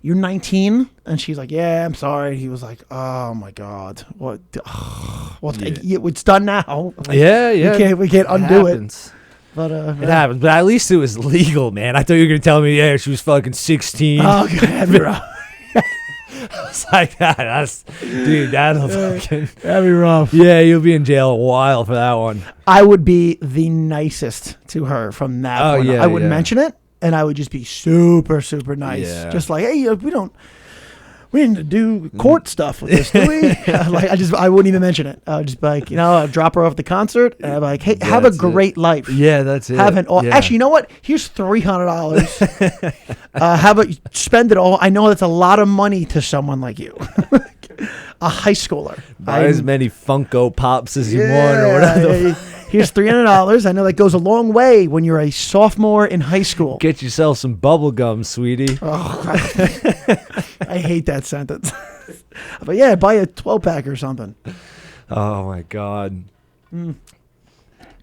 you're 19, and she's like, yeah, I'm sorry. He was like, oh my god, what? Well, Yeah. it's done now. Like, Yeah, yeah. we can't undo it. happens. But It happens, but at least it was legal, man. I thought you were gonna tell me, yeah, she was fucking 16. Oh god, bro. It's like that's dude, that'll fucking That'd be rough. yeah, you'll be in jail a while for that one. I would be the nicest to her from that Oh, point on. yeah, I wouldn't yeah. mention it, and I would just be super, super nice. Yeah. Just like, hey, we didn't do court stuff with this, do we? I wouldn't even mention it. I would just be like, I'd drop her off the concert, and I'd be like, hey, have a That's it. great life. Yeah, that's it. Actually, you know what? Here's $300. Spend it all. I know that's a lot of money to someone like you, a high schooler. buy as many Funko Pops as you want or whatever. Here's $300. I know that goes a long way when you're a sophomore in high school. Get yourself some bubble gum, sweetie. Oh, I hate that sentence. But yeah, buy a 12-pack or something. Oh my god.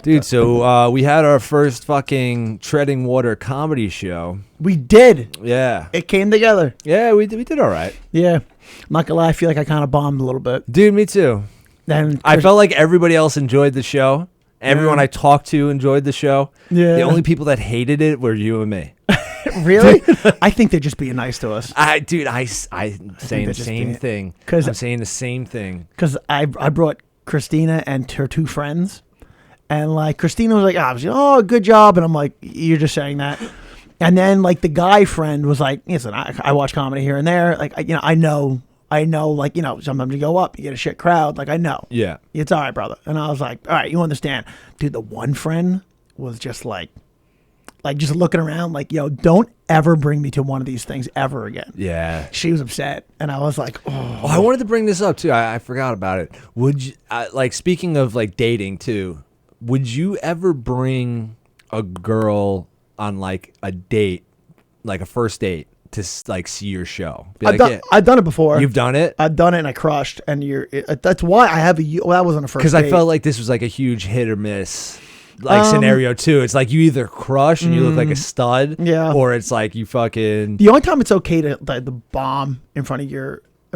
Dude, so we had our first fucking Treading Water comedy show. We did. Yeah. It came together. Yeah, we did all right. Yeah. I'm not gonna lie, I feel like I kind of bombed a little bit. Dude, me too. And I felt like everybody else enjoyed the show. Everyone I talked to enjoyed the show. Yeah. The only people that hated it were you and me. Really? I think they're just being nice to us. I'm saying the they're just same being- thing. 'cause- I'm saying the same thing. Because I brought Christina and her two friends. And like Christina was like, oh, good job. And I'm like, you're just saying that. And then like the guy friend was like, listen, I watch comedy here and there. Like, I know, like, sometimes you go up, you get a shit crowd. Like, I know. Yeah. It's all right, brother. And I was like, all right, you understand. Dude, the one friend was just like just looking around like, don't ever bring me to one of these things ever again. Yeah. She was upset. And I was like, oh. Oh, I wanted to bring this up too. I forgot about it. Would you, like, speaking of like dating too, would you ever bring a girl on like a date, like a first date, to like see your show? Be like, yeah, I've done it before. you've done it? I've done it and I crushed. And that's why I have well, that wasn't a first Because date. I felt like this was like a huge hit or miss like scenario too. It's like you either crush and you look like a stud, Yeah. or it's like you fucking the only time it's okay to the bomb in front of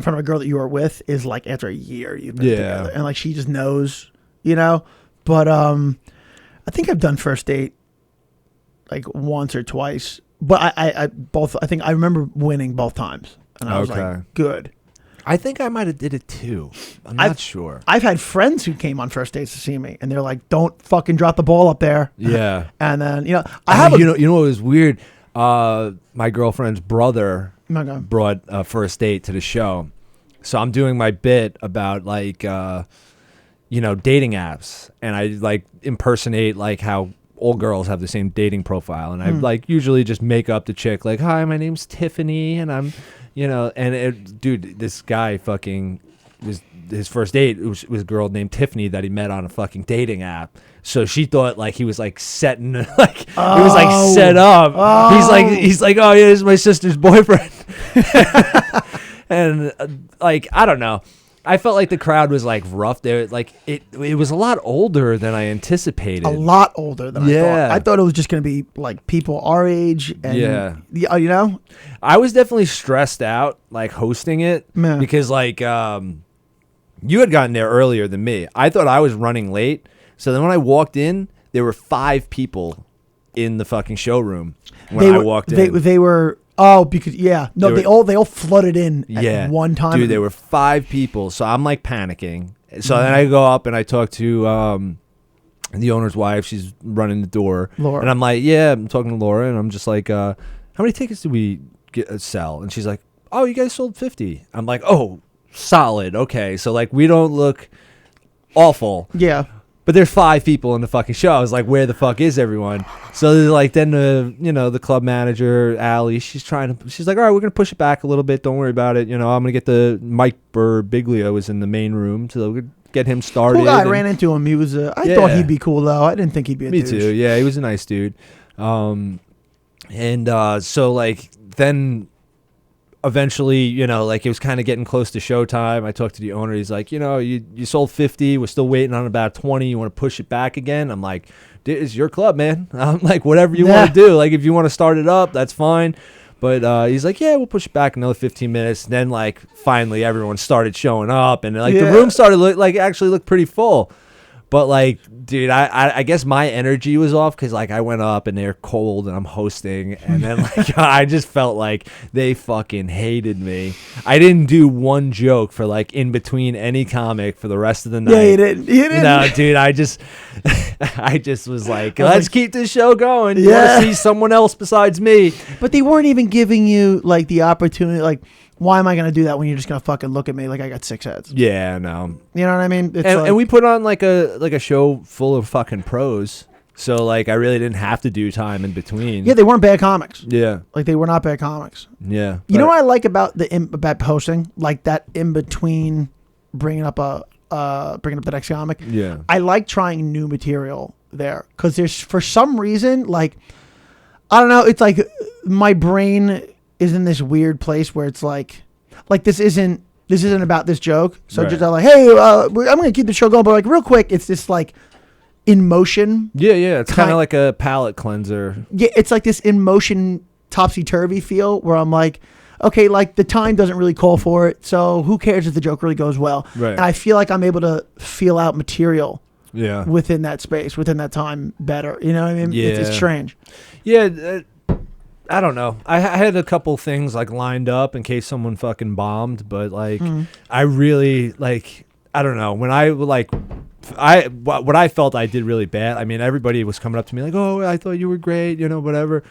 a girl that you are with is like after a year you've been Yeah. together. And like she just knows, But I think I've done first date like once or twice. But I think I remember winning both times. And I was Okay. like, good. I think I might have did it too. I'm not sure. I've had friends who came on first dates to see me, and they're like, "Don't fucking drop the ball up there." Yeah. And then I have you know what was weird? My girlfriend's brother Okay. brought a first date to the show, so I'm doing my bit about like dating apps, and I like impersonate like how all girls have the same dating profile, and I like usually just make up the chick like, "Hi, my name's Tiffany, and I'm." Dude, this guy fucking was his first date was a girl named Tiffany that he met on a fucking dating app. So she thought like he was like setting like he was like set up. He's like, oh yeah, this is my sister's boyfriend. And like I don't know. I felt like the crowd was like rough. There, like it was a lot older than I anticipated. A lot older than I Yeah. thought. I thought it was just going to be like people our age. And, Yeah. You know? I was definitely stressed out, like hosting it, Yeah. because like you had gotten there earlier than me. I thought I was running late, so then when I walked in, there were 5 people in the fucking showroom when I walked in. They were. Oh, because no, They they all flooded in at one time. Dude, there were 5 people, so I'm like panicking. So then I go up and I talk to the owner's wife. She's running the door, Laura. and I'm like, yeah, I'm talking to Laura, and I'm just like, how many tickets did we sell? And she's like, oh, you guys sold 50. I'm like, oh, solid, okay. So like we don't look awful. Yeah. But there's 5 people in the fucking show. I was like, where the fuck is everyone? So like then the club manager, Allie, she's like, all right, we're going to push it back a little bit. Don't worry about it. I'm going to get the Mike Birbiglia was in the main room. So we'll get him started. Cool guy. I ran into him. He was I thought he'd be cool though. I didn't think he'd be a Me douche. too. Yeah, he was a nice dude. So like then eventually, like it was kind of getting close to showtime. I talked to the owner. He's like, you sold 50. We're still waiting on about 20. You want to push it back again? I'm like, dude, it's your club, man. I'm like, whatever you want to do. Like, if you want to start it up, that's fine. But he's like, yeah, we'll push it back another 15 minutes. And then, like, finally everyone started showing up. And, like, the room started actually looked pretty full. But, like, dude, I guess my energy was off because, like, I went up and they're cold and I'm hosting. And then, like, I just felt like they fucking hated me. I didn't do one joke for, like, in between any comic for the rest of the night. Yeah, you didn't. No, dude, I just was like, let's keep this show going. You Yeah. want to see someone else besides me. But they weren't even giving you, like, the opportunity, like, why am I going to do that when you're just going to fucking look at me like I got 6 heads? Yeah, no. You know what I mean? It's And we put on like a show full of fucking pros. So like I really didn't have to do time in between. Yeah, they weren't bad comics. Yeah. Like, they were not bad comics. Yeah. You know what I like about about hosting? Like, that in between bringing up the next comic. Yeah. I like trying new material there because there's, for some reason, like, I don't know, it's like my brain is in this weird place where it's like this isn't about this joke. So Right. just like, hey, I'm gonna keep the show going, but like real quick, it's this like in motion. Yeah. It's kind of like a palate cleanser. Yeah, it's like this in motion topsy turvy feel where I'm like, okay, like the time doesn't really call for it, so who cares if the joke really goes well? Right. And I feel like I'm able to feel out material Yeah. within that space, within that time better. You know what I mean? It's Yeah. strange. Yeah. I don't know. I had a couple things like lined up in case someone fucking bombed, but like I really like, I don't know, when I like what I felt I did really bad. I mean, everybody was coming up to me like, "Oh, I thought you were great," whatever.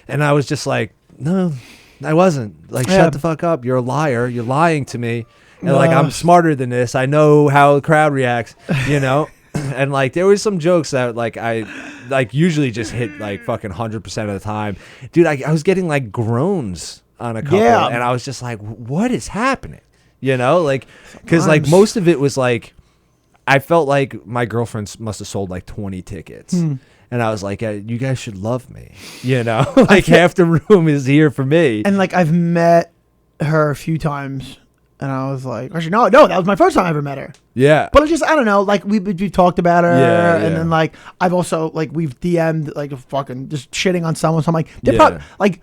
And I was just like, "No, I wasn't." Like, shut the fuck up. You're a liar. You're lying to me. And like, I'm smarter than this. I know how the crowd reacts, And like, there was some jokes that like I like usually just hit like fucking 100% of the time. Dude, I was getting like groans on a couple, Yeah. and I was just like, what is happening? Like, because like Sometimes. most of it was like, I felt like my girlfriend must have sold like 20 tickets. And I was like, you guys should love me. Like half the room is here for me. And like I've met her a few times, and I was like, actually, no, that was my first time I ever met her. Yeah. But it's just, I don't know, like we've talked about her, Yeah, and yeah. then like I've also like we've DM'd like fucking just shitting on someone. So I'm like, they're Yeah. probably like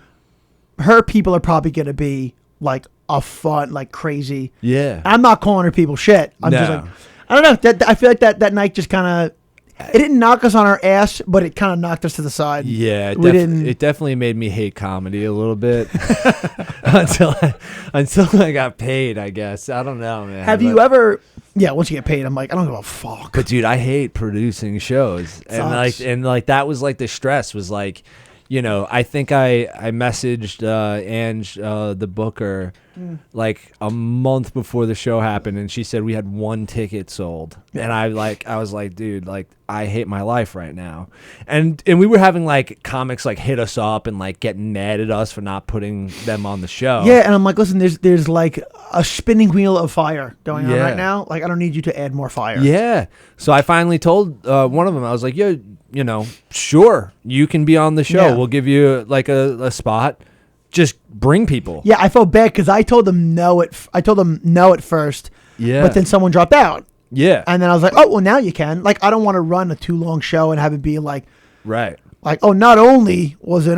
her people are probably gonna be like a fun, like crazy. Yeah. I'm not calling her people shit. I'm just No. like, I don't know. I feel like that night just kind of. It didn't knock us on our ass, but it kind of knocked us to the side. Yeah, We it definitely made me hate comedy a little bit until I got paid, I guess. I don't know, man. Have you ever? Yeah, once you get paid, I'm like, I don't give a fuck. But dude, I hate producing shows. Sucks. And like that was like the stress was like, I think I messaged Ange, the booker, like a month before the show happened, and she said we had 1 ticket sold. And I was like, dude, like I hate my life right now. And we were having like comics like hit us up and like getting mad at us for not putting them on the show. Yeah, and I'm like, listen, there's like a spinning wheel of fire going on Yeah. right now. Like, I don't need you to add more fire. Yeah. So I finally told one of them, I was like, yeah, sure, you can be on the show. Yeah. We'll give you like a spot. Just bring people. Yeah, I felt bad because I told them no at first, Yeah. But then someone dropped out. Yeah. And then I was like, oh, well, now you can. Like, I don't want to run a too long show and have it be like, Right. oh, not only was it,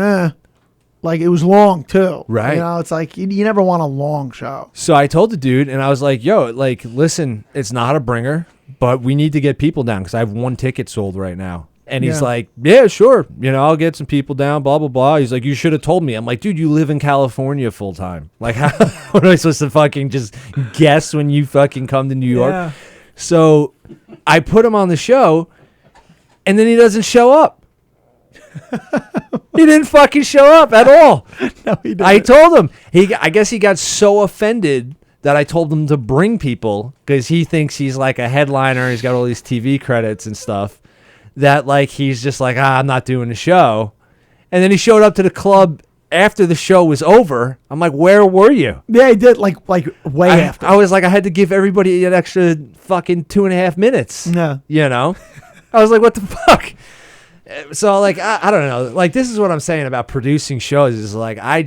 like, it was long, too. Right. You know, it's like, you never want a long show. So I told the dude, and I was like, yo, like, listen, it's not a bringer, but we need to get people down because I have 1 ticket sold right now. And he's Yeah. like, yeah, sure. You know, I'll get some people down, blah, blah, blah. He's like, you should have told me. I'm like, dude, you live in California full time. Like, how what am I supposed to fucking just guess when you fucking come to New York? Yeah. So I put him on the show, and then he doesn't show up. He didn't fucking show up at all. No, he didn't. I told him. I guess he got so offended that I told him to bring people because he thinks he's like a headliner. He's got all these TV credits and stuff that like he's just like, I'm not doing the show. And then he showed up to the club after the show was over. I'm like, where were you? Yeah, he did, like way after. I was like, I had to give everybody an extra fucking 2.5 minutes. No. You know? I was like, what the fuck? So like I don't know, like this is what I'm saying about producing shows is like I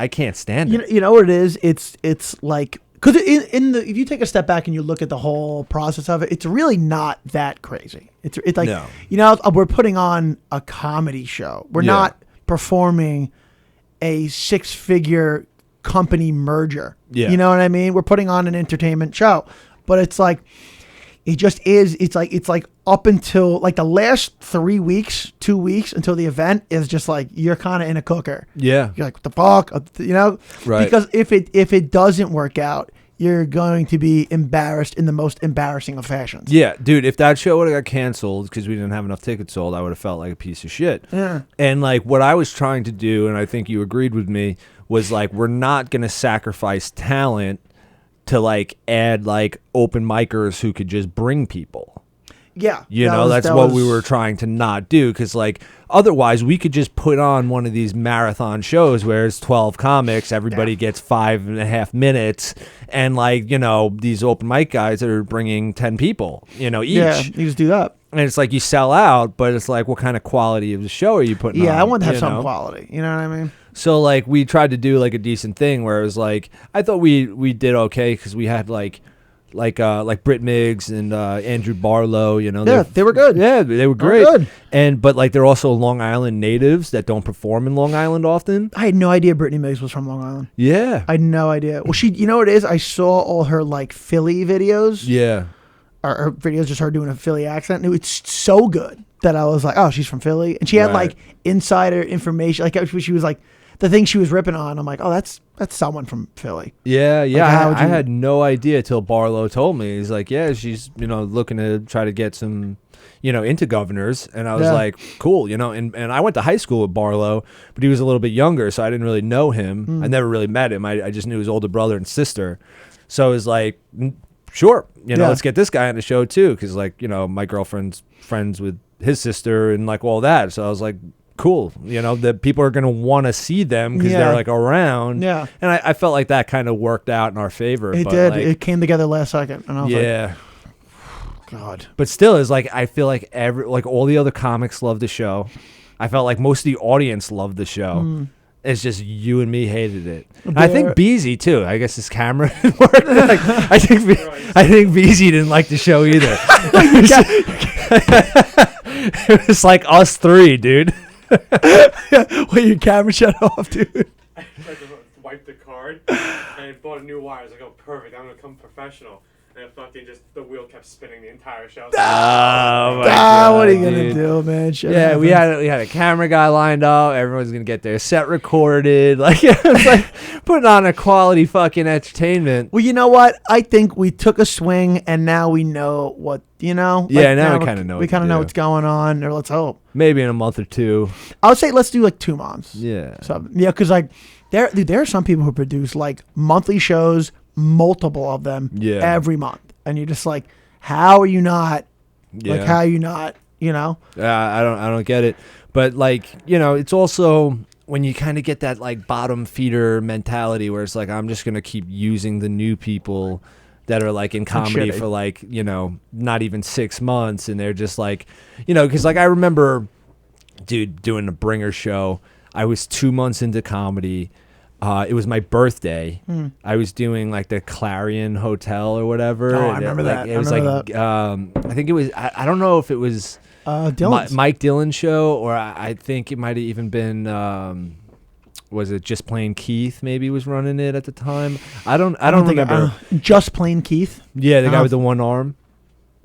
can't stand it. You know what it is? It's like, because if you take a step back and you look at the whole process of it, it's really not that crazy. It's like, No. you know, we're putting on a comedy show. We're Yeah. not performing a 6-figure company merger. Yeah. You know what I mean? We're putting on an entertainment show, but it's like, it just is. It's like up until like the last 3 weeks, 2 weeks until the event is just like you're kind of in a cooker. Yeah. You're like, what the fuck, you know? Right. Because if it doesn't work out, you're going to be embarrassed in the most embarrassing of fashions. Yeah, dude, if that show would have got canceled because we didn't have enough tickets sold, I would have felt like a piece of shit. Yeah. And like what I was trying to do, and I think you agreed with me, was like we're not going to sacrifice talent to like add like open micers who could just bring people. Yeah. You know, that's what we were trying to not do because, like, otherwise we could just put on one of these marathon shows where it's 12 comics, everybody gets 5.5 minutes, and, like, you know, these open mic guys that are bringing 10 people, you know, each. Yeah, you just do that. And it's like you sell out, but it's like, what kind of quality of the show are you putting on? Yeah, I want to have you some know? quality. You know what I mean? So, like, we tried to do, like, a decent thing where it was like, I thought we did okay because we had, like Britt Miggs and Andrew Barlow, you know. Yeah, they were good. Yeah, they were They were great. good. But like they're also Long Island natives that don't perform in Long Island often. I had no idea Brittany Miggs was from Long Island. Yeah. I had no idea. Well, you know what it is? I saw all her like Philly videos. Yeah. Or her videos, just her doing a Philly accent. And it's so good that I was like, oh, she's from Philly. And she had Right. like insider information. Like she was like, the thing she was ripping on, I'm like, oh, that's someone from Philly. Yeah, Like, how would I you- had no idea till Barlow told me. He's like, yeah, she's, you know, looking to try to get some, you know, into governors. And I was Yeah. like, cool, you know. And I went to high school with Barlow, but he was a little bit younger, so I didn't really know him. I never really met him. I just knew his older brother and sister. So it was like, sure, you know, Yeah. let's get this guy on the show too, because like, you know, my girlfriend's friends with his sister and like all that. So I was like, cool, you know, that people are going to want to see them because Yeah. they're like around. Yeah. And I felt like that kind of worked out in our favor. It but did. like, It came together last second. And I was yeah. like, God. But still, it's like I feel like all the other comics love the show. I felt like most of the audience loved the show. It's just you and me hated it. And I think There- Beezy too. I guess his camera didn't work. Like, I think Beezy didn't like the show either. It was like us three, dude. Wait, your camera shut off, dude. I tried to wipe the card, and I bought a new wire. I was like, oh, perfect, I'm gonna come professional. And it fucking just, the wheel kept spinning the entire show. I was like, Oh my What are you God, gonna dude. do, man? Shit Yeah, we happens. had a camera guy lined up. Everyone's gonna get their set recorded. Like it was like putting on a quality fucking entertainment. Well, you know what? I think we took a swing, and now we know what you know. Yeah, now we kinda know We what to kind of know do. what's going on. Or let's hope. Maybe in a month or two. I would say let's do like 2 months. Yeah. So yeah, because like there are some people who produce like monthly shows, multiple of them, Yeah. every month, and you're just like, how are you not? Yeah. Like, how are you not? You know? I don't get it. But like, you know, it's also when you kind of get that like bottom feeder mentality where it's like I'm just gonna keep using the new people that are like in comedy shitty. for like, you know, not even 6 months, and they're just like, you know, because like I remember, dude, doing a bringer show. I was 2 months into comedy. It was my birthday. I was doing like the Clarion Hotel or whatever. Oh, I and remember that. It was I think it was. I don't know if it was Dylan's. Mike Dillon show, or I think it might have even been. Was it Just Plain Keith? Maybe was running it at the time. I don't remember. Just Plain Keith. Yeah, the guy with the one arm.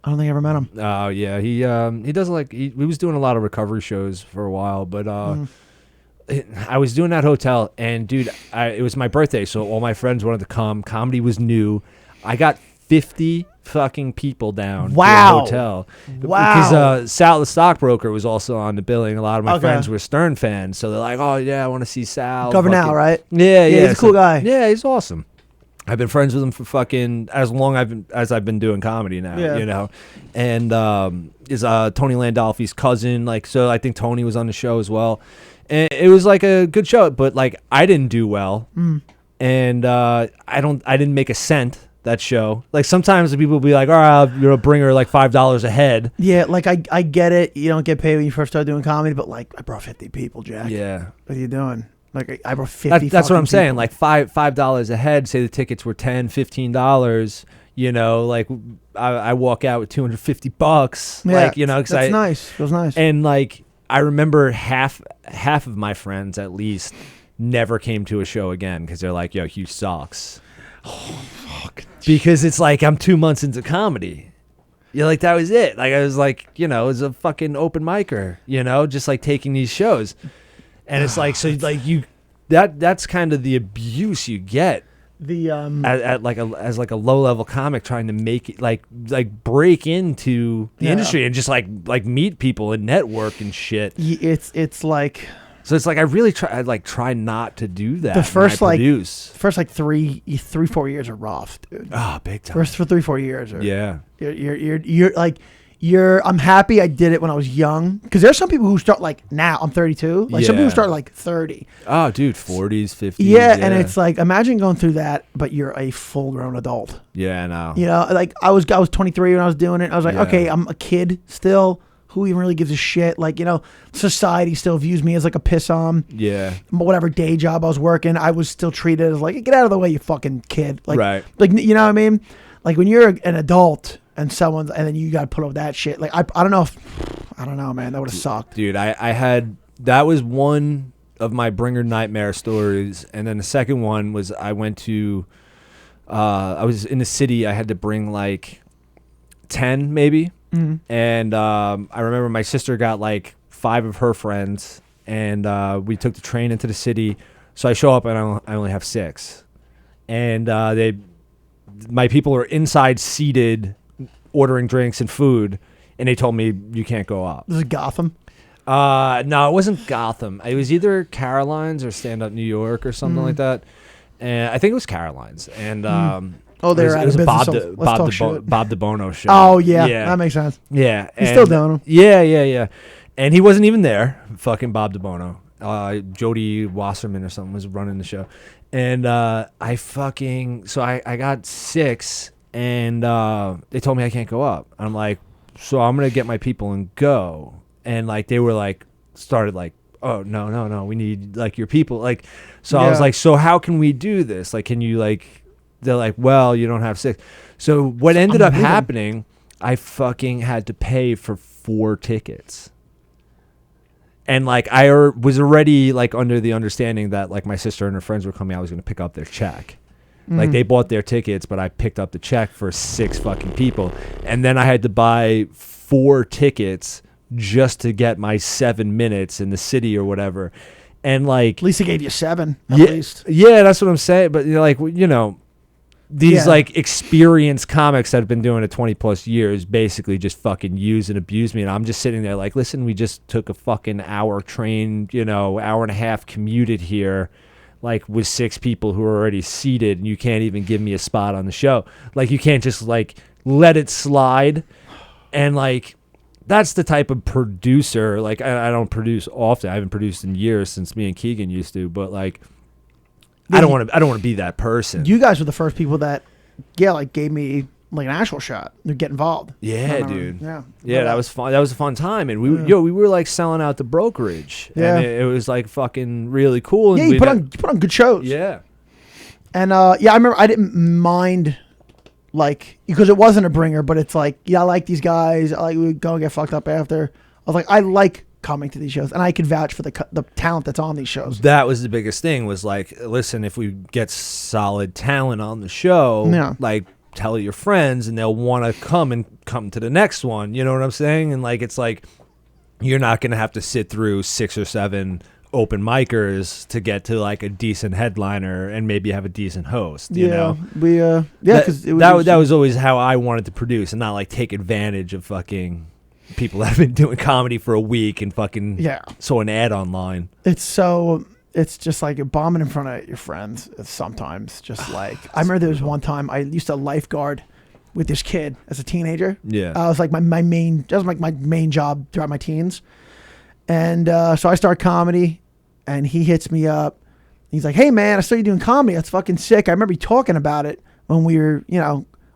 I don't think I ever met him. Oh yeah, he does like he was doing a lot of recovery shows for a while, but I was doing that hotel, and dude, it was my birthday, so all my friends wanted to come. Comedy was new. I got 50 fucking people down Wow. to the hotel. Wow. Because Sal the stockbroker was also on the billing. A lot of my Okay. friends were Stern fans, so they're like, "Oh yeah, I want to see Sal." Governor, fucking- right? Yeah, yeah. he's a cool guy. Yeah, he's awesome. I've been friends with him for fucking as long as I've been doing comedy now, Yeah. you know. And is Tony Landolfi's cousin, like, so I think Tony was on the show as well. And it was like a good show, but like I didn't do well. And I didn't make a cent that show. Like sometimes people will be like, "All right, you'll bring her like $5 a head." Yeah, like I get it. You don't get paid when you first start doing comedy, but like I brought 50 people, Jack. Yeah. What are you doing? Like I brought 50. That's what I'm fucking saying. people. Like $5 a head. Say the tickets were $10, $15. You know, like I walk out with $250. Yeah, Like, you know, because that's nice. Feels nice. And like I remember half of my friends at least never came to a show again because they're like, "Yo, Hugh sucks." Oh fuck. Because it's like I'm 2 months into comedy. Yeah, like that was it. Like I was like, you know, as a fucking open micer, you know, just like taking these shows. And it's like, so like that's kind of the abuse you get the at like as like a low level comic trying to make it like break into the Yeah. industry and just like meet people and network and shit. it's like So it's like I really try not to do that. the first when I like produce. first like 3-4 years are rough, dude. Oh, big time. First for 3-4 years. Are, Yeah. You're like I'm happy I did it when I was young, because there's some people who start like now. I'm 32. Like some Yeah. people start like 30. Oh, dude, 40s, 50s. Yeah, and it's like imagine going through that, but you're a full grown adult. yeah, I know. You know, like I was 23 when I was doing it. I was like, Yeah. okay, I'm a kid still. Who even really gives a shit? Like, you know, society still views me as like a piss on. Yeah. Whatever day job I was working, I was still treated as like, get out of the way, you fucking kid. Like, Right. Like, you know what I mean? Like when you're an adult and someone's, and then you got to put up with that shit. Like, I don't know if, I don't know, man. That would have sucked. Dude, I had, that was one of my bringer nightmare stories. And then the second one was I went to, I was in the city. I had to bring like 10 maybe. And I remember my sister got like 5 of her friends, and we took the train into the city. So I show up and I only have 6. And my people are inside seated ordering drinks and food, and they told me you can't go up. This is Gotham. No, it wasn't Gotham. It was either Caroline's or Stand Up New York or something like that. And I think it was Caroline's. And Oh, they're out it was of a business. Bob, So let's talk shit. Bob DeBono show. Oh, yeah. That makes sense. Yeah. He's still doing them. Yeah. And he wasn't even there. Fucking Bob DeBono. Jody Wasserman or something was running the show. And I got 6, and they told me I can't go up. I'm like, so I'm going to get my people and go. And like, they were like, started like, oh, no, we need like your people. Like, so I was Yeah. like, so how can we do this? Like, can you like, they're like, well, you don't have 6. So what ended up leaving. happening, I fucking had to pay for 4 tickets. And like I was already like under the understanding that like my sister and her friends were coming, I was going to pick up their check. Like they bought their tickets, but I picked up the check for 6 fucking people. And then I had to buy 4 tickets just to get my 7 minutes in the city or whatever. And like, At least they gave you 7. At yeah, least. yeah, that's what I'm saying. But like, you know, these Yeah. like experienced comics that have been doing it 20 plus years basically just fucking use and abuse me. And I'm just sitting there like, listen, we just took a fucking hour train, you know, hour and a half commuted here, like with 6 people who are already seated, and you can't even give me a spot on the show. Like you can't just like let it slide. And like, that's the type of producer, like I don't produce often. I haven't produced in years since me and Keegan used to, but like, I don't want to be that person. You guys were the first people that, like gave me like an actual shot. They'd get involved. I Yeah, remember. dude. Yeah. Yeah, that was fun. That was a fun time, and we were like selling out the brokerage. Yeah. And it was like fucking really cool. And Yeah, you we'd put on good shows. Yeah, And yeah, I remember I didn't mind like because it wasn't a bringer, but it's like I like these guys. I like we go and get fucked up after. I was like I like coming to these shows, and I could vouch for the talent that's on these shows. that was the biggest thing. Was like, listen, if we get solid talent on the show, Yeah. like tell your friends, and they'll want to come to the next one. You know what I'm saying? And like, it's like you're not gonna have to sit through 6 or 7 open micers to get to like a decent headliner and maybe have a decent host. You know? we because that was always how I wanted to produce, and not like take advantage of fucking people that have been doing comedy for a week and fucking Yeah. saw an ad online. it's just like bombing in front of your friends. It's sometimes just like I remember there was one time I used to lifeguard with this kid as a teenager. Yeah. I was like that was like my main job throughout my teens. And so I start comedy, and he hits me up. He's like, "Hey man, I saw you doing comedy. That's fucking sick. I remember you talking about it when we were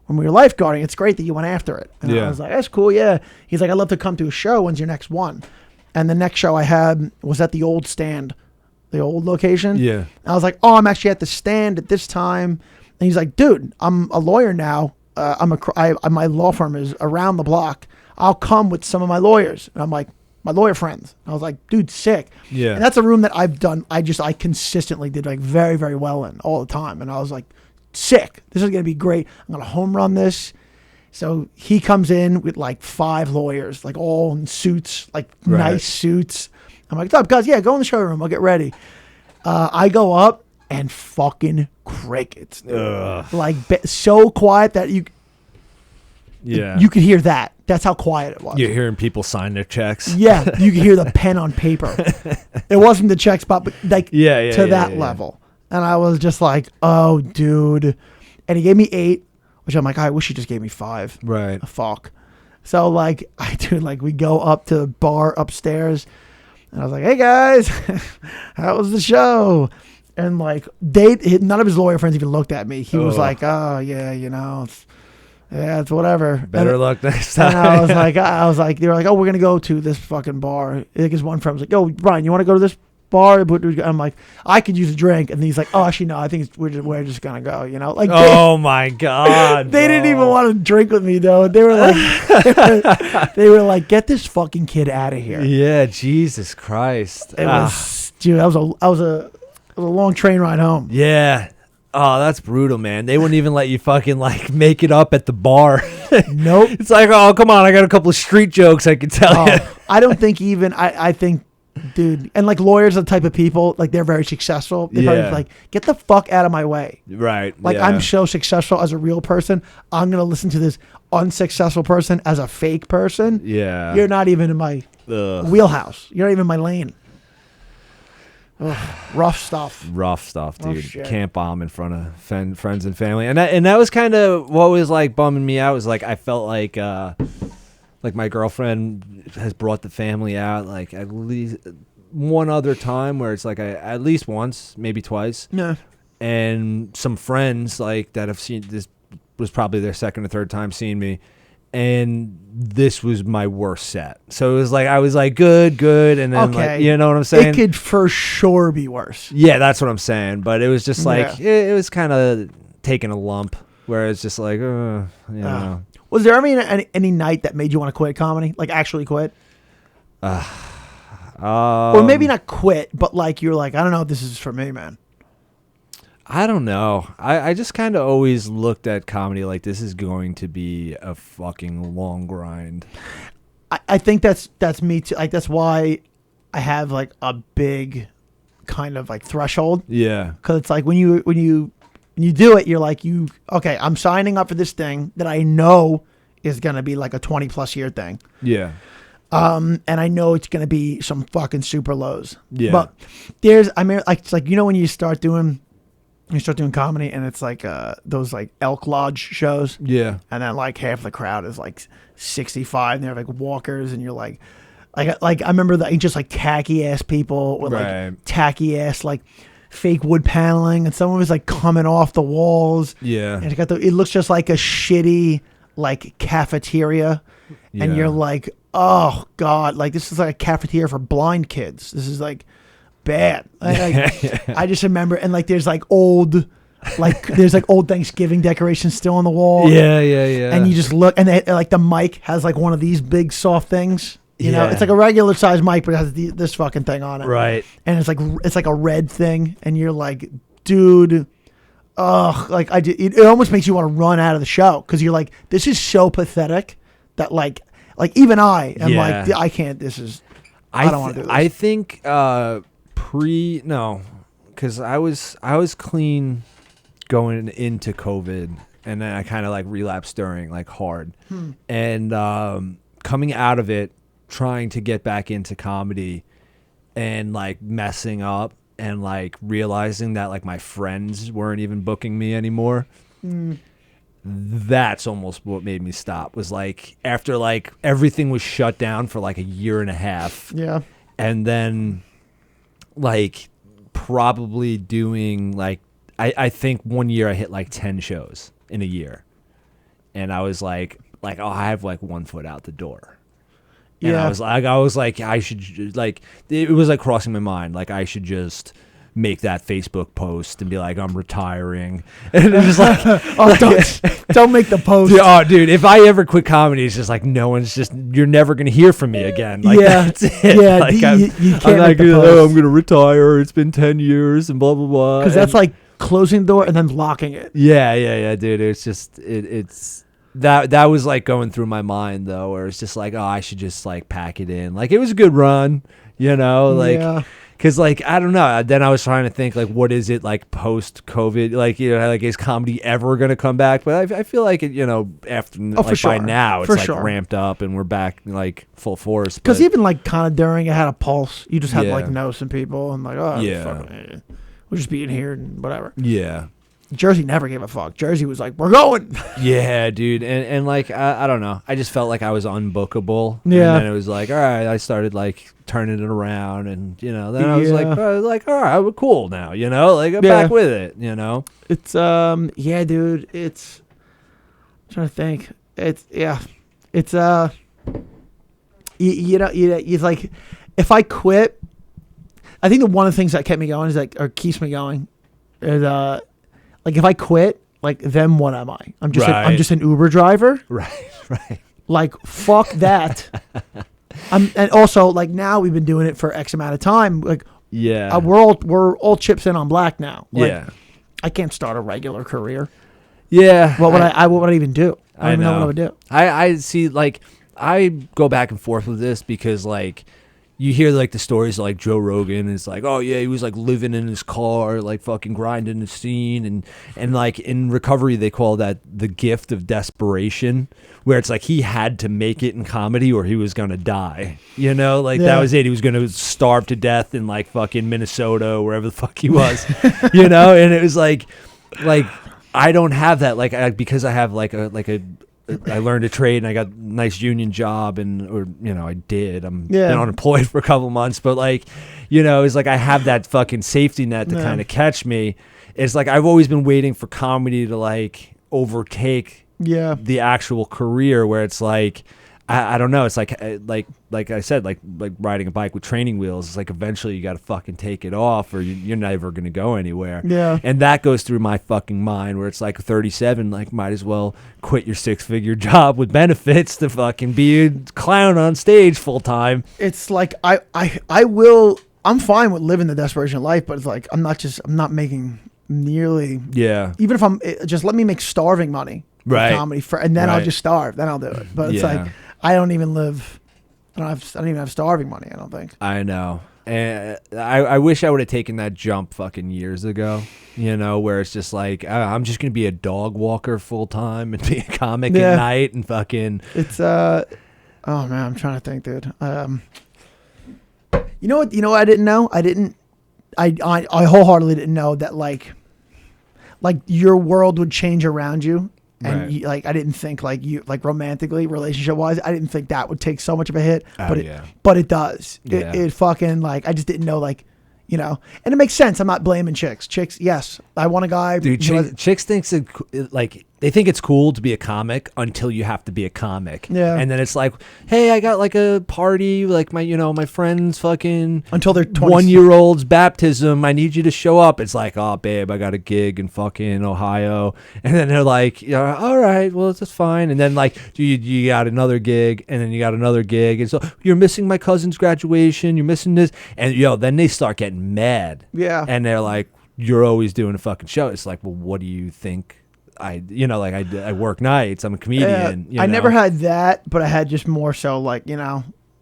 lifeguarding. It's great that you went after it." And Yeah. I was like, "That's cool, yeah." He's like, "I'd love to come to a show. When's your next one?" And the next show I had was at the old stand, the old location. Yeah. I was like, "Oh, I'm actually at the stand at this time." And he's like, "Dude, I'm a lawyer now. My law firm is around the block. I'll come with some of my lawyers." And I'm like, "My lawyer friends." I was like, "Dude, sick." Yeah. And that's a room that I've done. I consistently did like very, very well in all the time. And I was like, sick. This is going to be great. I'm going to home run this. So he comes in with like 5 lawyers, like all in suits, like Right. nice suits. I'm like, "What's up, guys? Yeah, go in the showroom. I'll get ready." I go up and fucking crickets. Dude. Ugh. Like so quiet that you Yeah. could hear that. That's how quiet it was. You're hearing people sign their checks. Yeah, you could hear the pen on paper. It wasn't the check spot, but like Yeah, to that level. And I was just like, "Oh, dude." And he gave me 8, which I'm like, I wish he just gave me 5. Right. Fuck. So like we go up to the bar upstairs, and I was like, "Hey guys, how was the show?" And like none of his lawyer friends even looked at me. He was Ugh. like, "Oh yeah, it's whatever." Better luck next And time. I was like, they were like, "Oh, we're gonna go to this fucking bar." I think his one friend was like, "Yo, Brian, you want to go to this bar?" I'm like, "I could use a drink," and he's like, "Oh, actually, no, I think we're just gonna go." You know, like Oh my god. they didn't even bro. want to drink with me though. They were like, "Get this fucking kid out of here." Yeah, Jesus Christ. It was, dude. That was a long train ride home. Yeah. Oh, that's brutal, man. They wouldn't even let you fucking like make it up at the bar. Nope. It's like, oh, come on, I got a couple of street jokes I can tell you. I don't think even I think, dude, and like lawyers are the type of people like they're very successful. They're probably Yeah. like, "Get the fuck out of my way." Right. Like yeah. I'm so successful as a real person. I'm gonna listen to this unsuccessful person as a fake person. Yeah. You're not even in my Ugh. wheelhouse. You're not even in my lane. Ugh, rough stuff. Rough stuff, Oh, dude. shit. Can't bomb in front of friends and family, and that was kind of what was like bumming me out. Was like I felt like my girlfriend has brought the family out like at least one other time where it's like at least once, maybe twice, Yeah. and some friends like that have seen this was probably their second or third time seeing me. And this was my worst set. So it was like, I was like, good. And then Okay. like, you know what I'm saying? It could for sure be worse. Yeah, that's what I'm saying. But it was just like, Yeah. it was kind of taking a lump where it's just like, you know. Was there ever any night that made you want to quit comedy? Like actually quit? Or maybe not quit, but like you're like, "I don't know if this is for me, man." I don't know. I just kind of always looked at comedy like this is going to be a fucking long grind. I think that's me too. Like that's why I have like a big kind of like threshold. Yeah. Because it's like when you do it, you're like, okay, I'm signing up for this thing that I know is going to be like a 20+ year thing. Yeah. And I know it's going to be some fucking super lows. Yeah. But it's like, when you start doing comedy and it's like those like Elk Lodge shows. Yeah. And then like half the crowd is like 65 and they're like walkers and you're like I remember just like tacky ass people with Right. like tacky ass like fake wood paneling, and some of it's like coming off the walls. Yeah. And it looks just like a shitty like cafeteria, and Yeah. you're like, oh god, like this is like a cafeteria for blind kids. This is like bad. I just remember, and like there's like old Thanksgiving decorations still on the wall. Yeah. And you just look, and like the mic has like one of these big soft things. You know, Yeah. it's like a regular size mic, but it has this fucking thing on it. Right. And it's like a red thing, and you're like, dude, ugh, like it almost makes you want to run out of the show because you're like, this is so pathetic that like even I am Yeah. like, I can't. This is I don't want to do this. I think because I was clean going into COVID, and then I kind of like relapsed during like hard, and coming out of it, trying to get back into comedy, and like messing up, and like realizing that like my friends weren't even booking me anymore. That's almost what made me stop. Was like after like everything was shut down for like a year and a half. Yeah. And then like probably doing like I think one year I hit like 10 shows in a year. And I was like oh, I have like one foot out the door. And Yeah. I was like I should like it was like crossing my mind like I should just make that Facebook post and be like I'm retiring. And it was like Oh, don't make the post. dude, if I ever quit comedy, it's just like you're never gonna hear from me again. Like, Yeah. that's it. Yeah, Like, you can't I'm not make the gonna, post. I'm gonna retire. It's been 10 years and blah blah blah. Because that's And- like closing the door and then locking it. yeah, dude. It's just it's that was like going through my mind though, where it's just like, oh, I should just like pack it in. Like it was a good run, you know, like. Yeah. Cause like I don't know. Then I was trying to think like, what is it like post COVID? Like like is comedy ever gonna come back? But I feel like it, after for like by sure. now it's For like sure. ramped up and we're back like full force. Because but- even like kind of during it had a pulse. You just had to Yeah. like know some people and like, oh Yeah. fucking, we'll just be in here and whatever. yeah, Jersey never gave a fuck. Jersey was like, we're going. yeah, dude, and like I don't know. I just felt like I was unbookable. Yeah. and then it was like, all right, I started like turning it around, and then I was Yeah. like, all right, we're cool now. Like I'm Yeah. back with it. It's yeah, dude. It's I'm trying to think. It's it's like if I quit, I think one of the things that kept me going is like or keeps me going is like if I quit, like then what am I? I'm just I'm Right. just an Uber driver. Right. Like fuck that. And also like now we've been doing it for X amount of time. Like Yeah. we're all chips in on black now. Like, yeah. I can't start a regular career. Yeah. What would what would I even do? I don't even know what I would do. I see, like, I go back and forth with this because, like, you hear, like, the stories of, like, Joe Rogan. And it's like, oh, yeah, he was, like, living in his car, like, fucking grinding the scene. And like, in recovery, they call that the gift of desperation, where it's like he had to make it in comedy or he was going to die. Like, Yeah. that was it. He was going to starve to death in, like, fucking Minnesota or wherever the fuck he was, And it was like I don't have that, like, because I have, I learned a trade and I got a nice union job I did. I'm Yeah. been unemployed for a couple months, but it's like I have that fucking safety net to Yeah. kind of catch me. It's like I've always been waiting for comedy to like overtake Yeah. the actual career where it's like I don't know. It's like I said, like riding a bike with training wheels. It's like eventually you got to fucking take it off, or you're never gonna go anywhere. Yeah. And that goes through my fucking mind, where it's like 37, like might as well quit your 6-figure job with benefits to fucking be a clown on stage full time. It's like I will. I'm fine with living the desperation life, but it's like I'm not making nearly. Yeah. Even if I'm just let me make starving money. with Right. Comedy and then I'll Right. just starve. Then I'll do it. But it's Yeah. like I don't even live. I don't even have starving money. I don't think. I know. And I wish I would have taken that jump fucking years ago, where it's just like, I'm just going to be a dog walker full time and be a comic Yeah. at night and fucking. It's oh man, I'm trying to think, dude. You know what I didn't know? I wholeheartedly didn't know that like your world would change around you. And Right. you, I didn't think like romantically, relationship wise, I didn't think that would take so much of a hit, Oh, but yeah. but it does. Yeah. It fucking I just didn't know you know, and it makes sense. I'm not blaming chicks. Chicks, yes, I want a guy. Dude, who has- chicks thinks it, like they think it's cool to be a comic until you have to be a comic. Yeah. And then it's like, hey, I got like a party, like my friend's fucking until they're 20. 1-year-old's baptism. I need you to show up. It's like, oh, babe, I got a gig in fucking Ohio. And then they're like, yeah, all right, well, that's fine. And then like, you got another gig, and then you got another gig, and so you're missing my cousin's graduation. You're missing this, and then they start getting mad. Yeah. And they're like, you're always doing a fucking show. It's like, well, what do you think? I work nights. I'm a comedian. I never had that, but I had just more so like,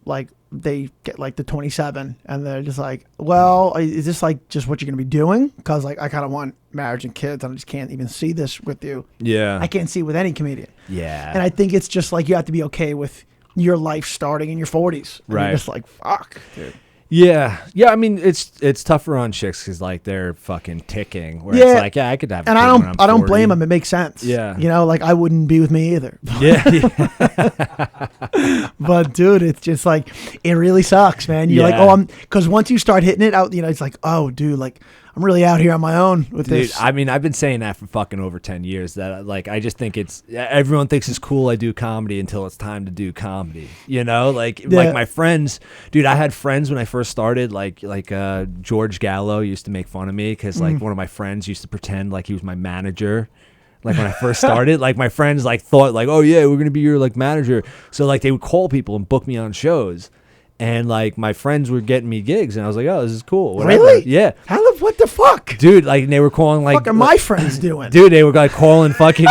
like they get like the 27 and they're just like, well, is this like just what you're going to be doing? Because like I kind of want marriage and kids and I just can't even see this with you. Yeah. I can't see it with any comedian. Yeah. And I think it's just like you have to be okay with your life starting in your 40s. And Right. You're just like, fuck, dude. Yeah. I mean, it's tougher on chicks because like they're fucking ticking. Where Yeah. It's like, yeah, I could have. And a kid when I'm I don't 40. blame them. It makes sense. Yeah. Like I wouldn't be with me either. Yeah. But dude, it's just like it really sucks, man. You're Yeah. like, because once you start hitting it out, it's like, oh, dude, like I'm really out here on my own with Dude, this. I mean, I've been saying that for fucking over 10 years. That like, I just think everyone thinks it's cool I do comedy until it's time to do comedy. Like my friends, dude. I had friends when I first started, like George Gallo used to make fun of me because like one of my friends used to pretend like he was my manager. Like when I first started, like my friends like thought like, oh yeah, we're gonna be your like manager. So like they would call people and book me on shows. And like my friends were getting me gigs, and I was like, "Oh, this is cool." Whatever. Really? Yeah. What the fuck? Dude, like they were calling like, What are my friends doing? dude, they were like calling fucking,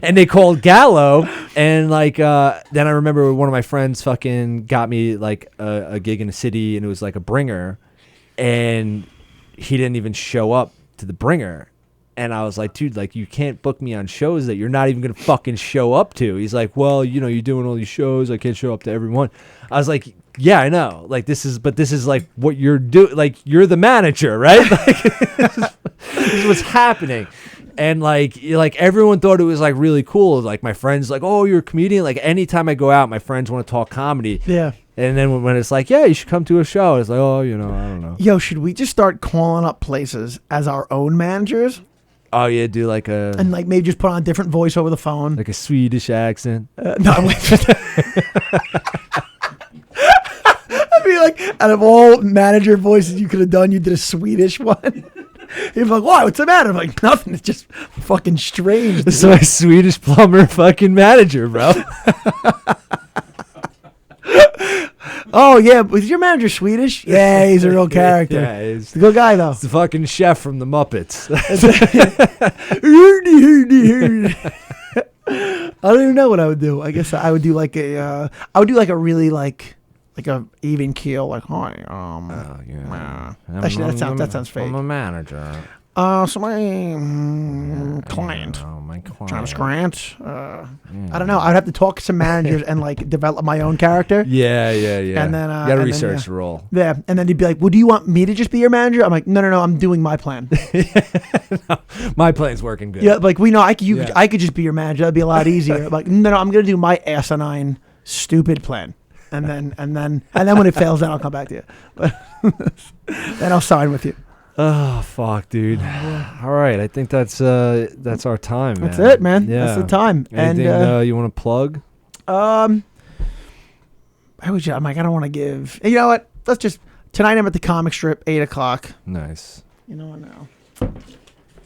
and they called Gallo, and like then I remember one of my friends fucking got me like a gig in a city, and it was like a bringer, and he didn't even show up to the bringer. And I was like, dude, like you can't book me on shows that you're not even gonna fucking show up to. He's like, well, you're doing all these shows, I can't show up to everyone. I was like, yeah, I know. Like this is like what you're doing. Like you're the manager, right? Like this is what's happening. And like everyone thought it was like really cool. Like my friends, like, oh, you're a comedian. Like anytime I go out, my friends want to talk comedy. Yeah. And then when it's like, yeah, you should come to a show, it's like, oh, I don't know. Yo, should we just start calling up places as our own managers Oh yeah, do like and like maybe just put on a different voice over the phone? a Swedish accent. No, wait. I'd be like, out of all manager voices you could have done, you did a Swedish one. He'd be like, why? What's the matter? I'm like, nothing. It's just fucking strange. This is my Swedish plumber fucking manager, bro. Oh, yeah. Was your manager Swedish? Yeah, he's a real character. Yeah, he's He's a good guy, though. the fucking chef from the Muppets. I don't even know what I would do. I guess I would do like a really like a even keel, like, hi, Oh, yeah. Actually, that sounds fake. I'm a manager. So my client, Oh, my client. Travis Grant. I don't know. I'd have to talk to some managers and like develop my own character. Yeah. And then, you gotta and then, research yeah. the role. Yeah, and then they'd be like, "Well, do you want me to just be your manager?" I'm like, "No, I'm doing my plan." My plan's working good. Yeah, like we know I could Yeah. I could just be your manager. That'd be a lot easier. I'm like, no, I'm gonna do my asinine, stupid plan, and then when it fails, then I'll come back to you. Then I'll sign with you. Oh fuck, dude. All right, I think that's our time. That's man. it, man. Yeah. That's the time. Anything And you want to plug? I'm like, I don't want to give. You know what? Let's just tonight. I'm at the comic strip, 8:00. Nice. You know what now?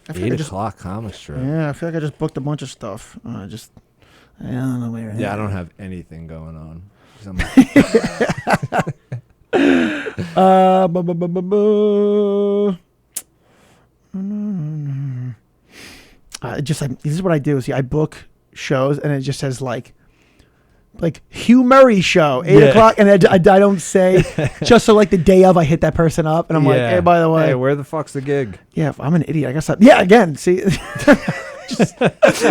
I feel like 8 I just- o'clock comic strip. Yeah, I feel like I just booked a bunch of stuff. I don't know where. Yeah, I don't have anything going on. 'Cause I'm just like this is what I do. See, I book shows and it just says like Hugh Murray show 8:00, and I don't say just so like the day of I hit that person up and I'm like, hey, by the way, hey, where the fuck's the gig? yeah, if I'm an idiot. I guess again, see,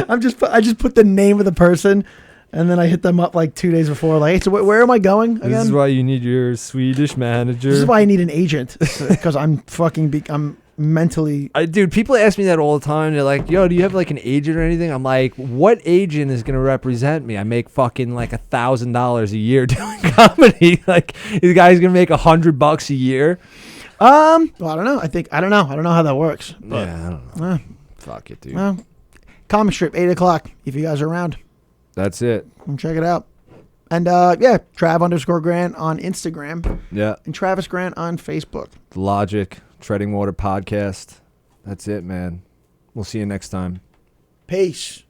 I just put the name of the person. And then I hit them up like 2 days before, like, hey, so where am I going again? This is why you need your Swedish manager. This is why I need an agent, because I'm I'm mentally. Dude, people ask me that all the time. They're like, yo, do you have like an agent or anything? I'm like, what agent is going to represent me? I make fucking like $1,000 a year doing comedy. Like, the guy's going to make $100 a year. Well, I don't know. I don't know. I don't know how that works. But, Yeah, I don't know. Fuck it, dude. Comic strip, 8 o'clock. If you guys are around, That's it. come check it out. And Trav_Grant on Instagram Yeah. and Travis Grant on Facebook. The Logic Treading Water podcast. That's it, man. We'll see you next time. Peace.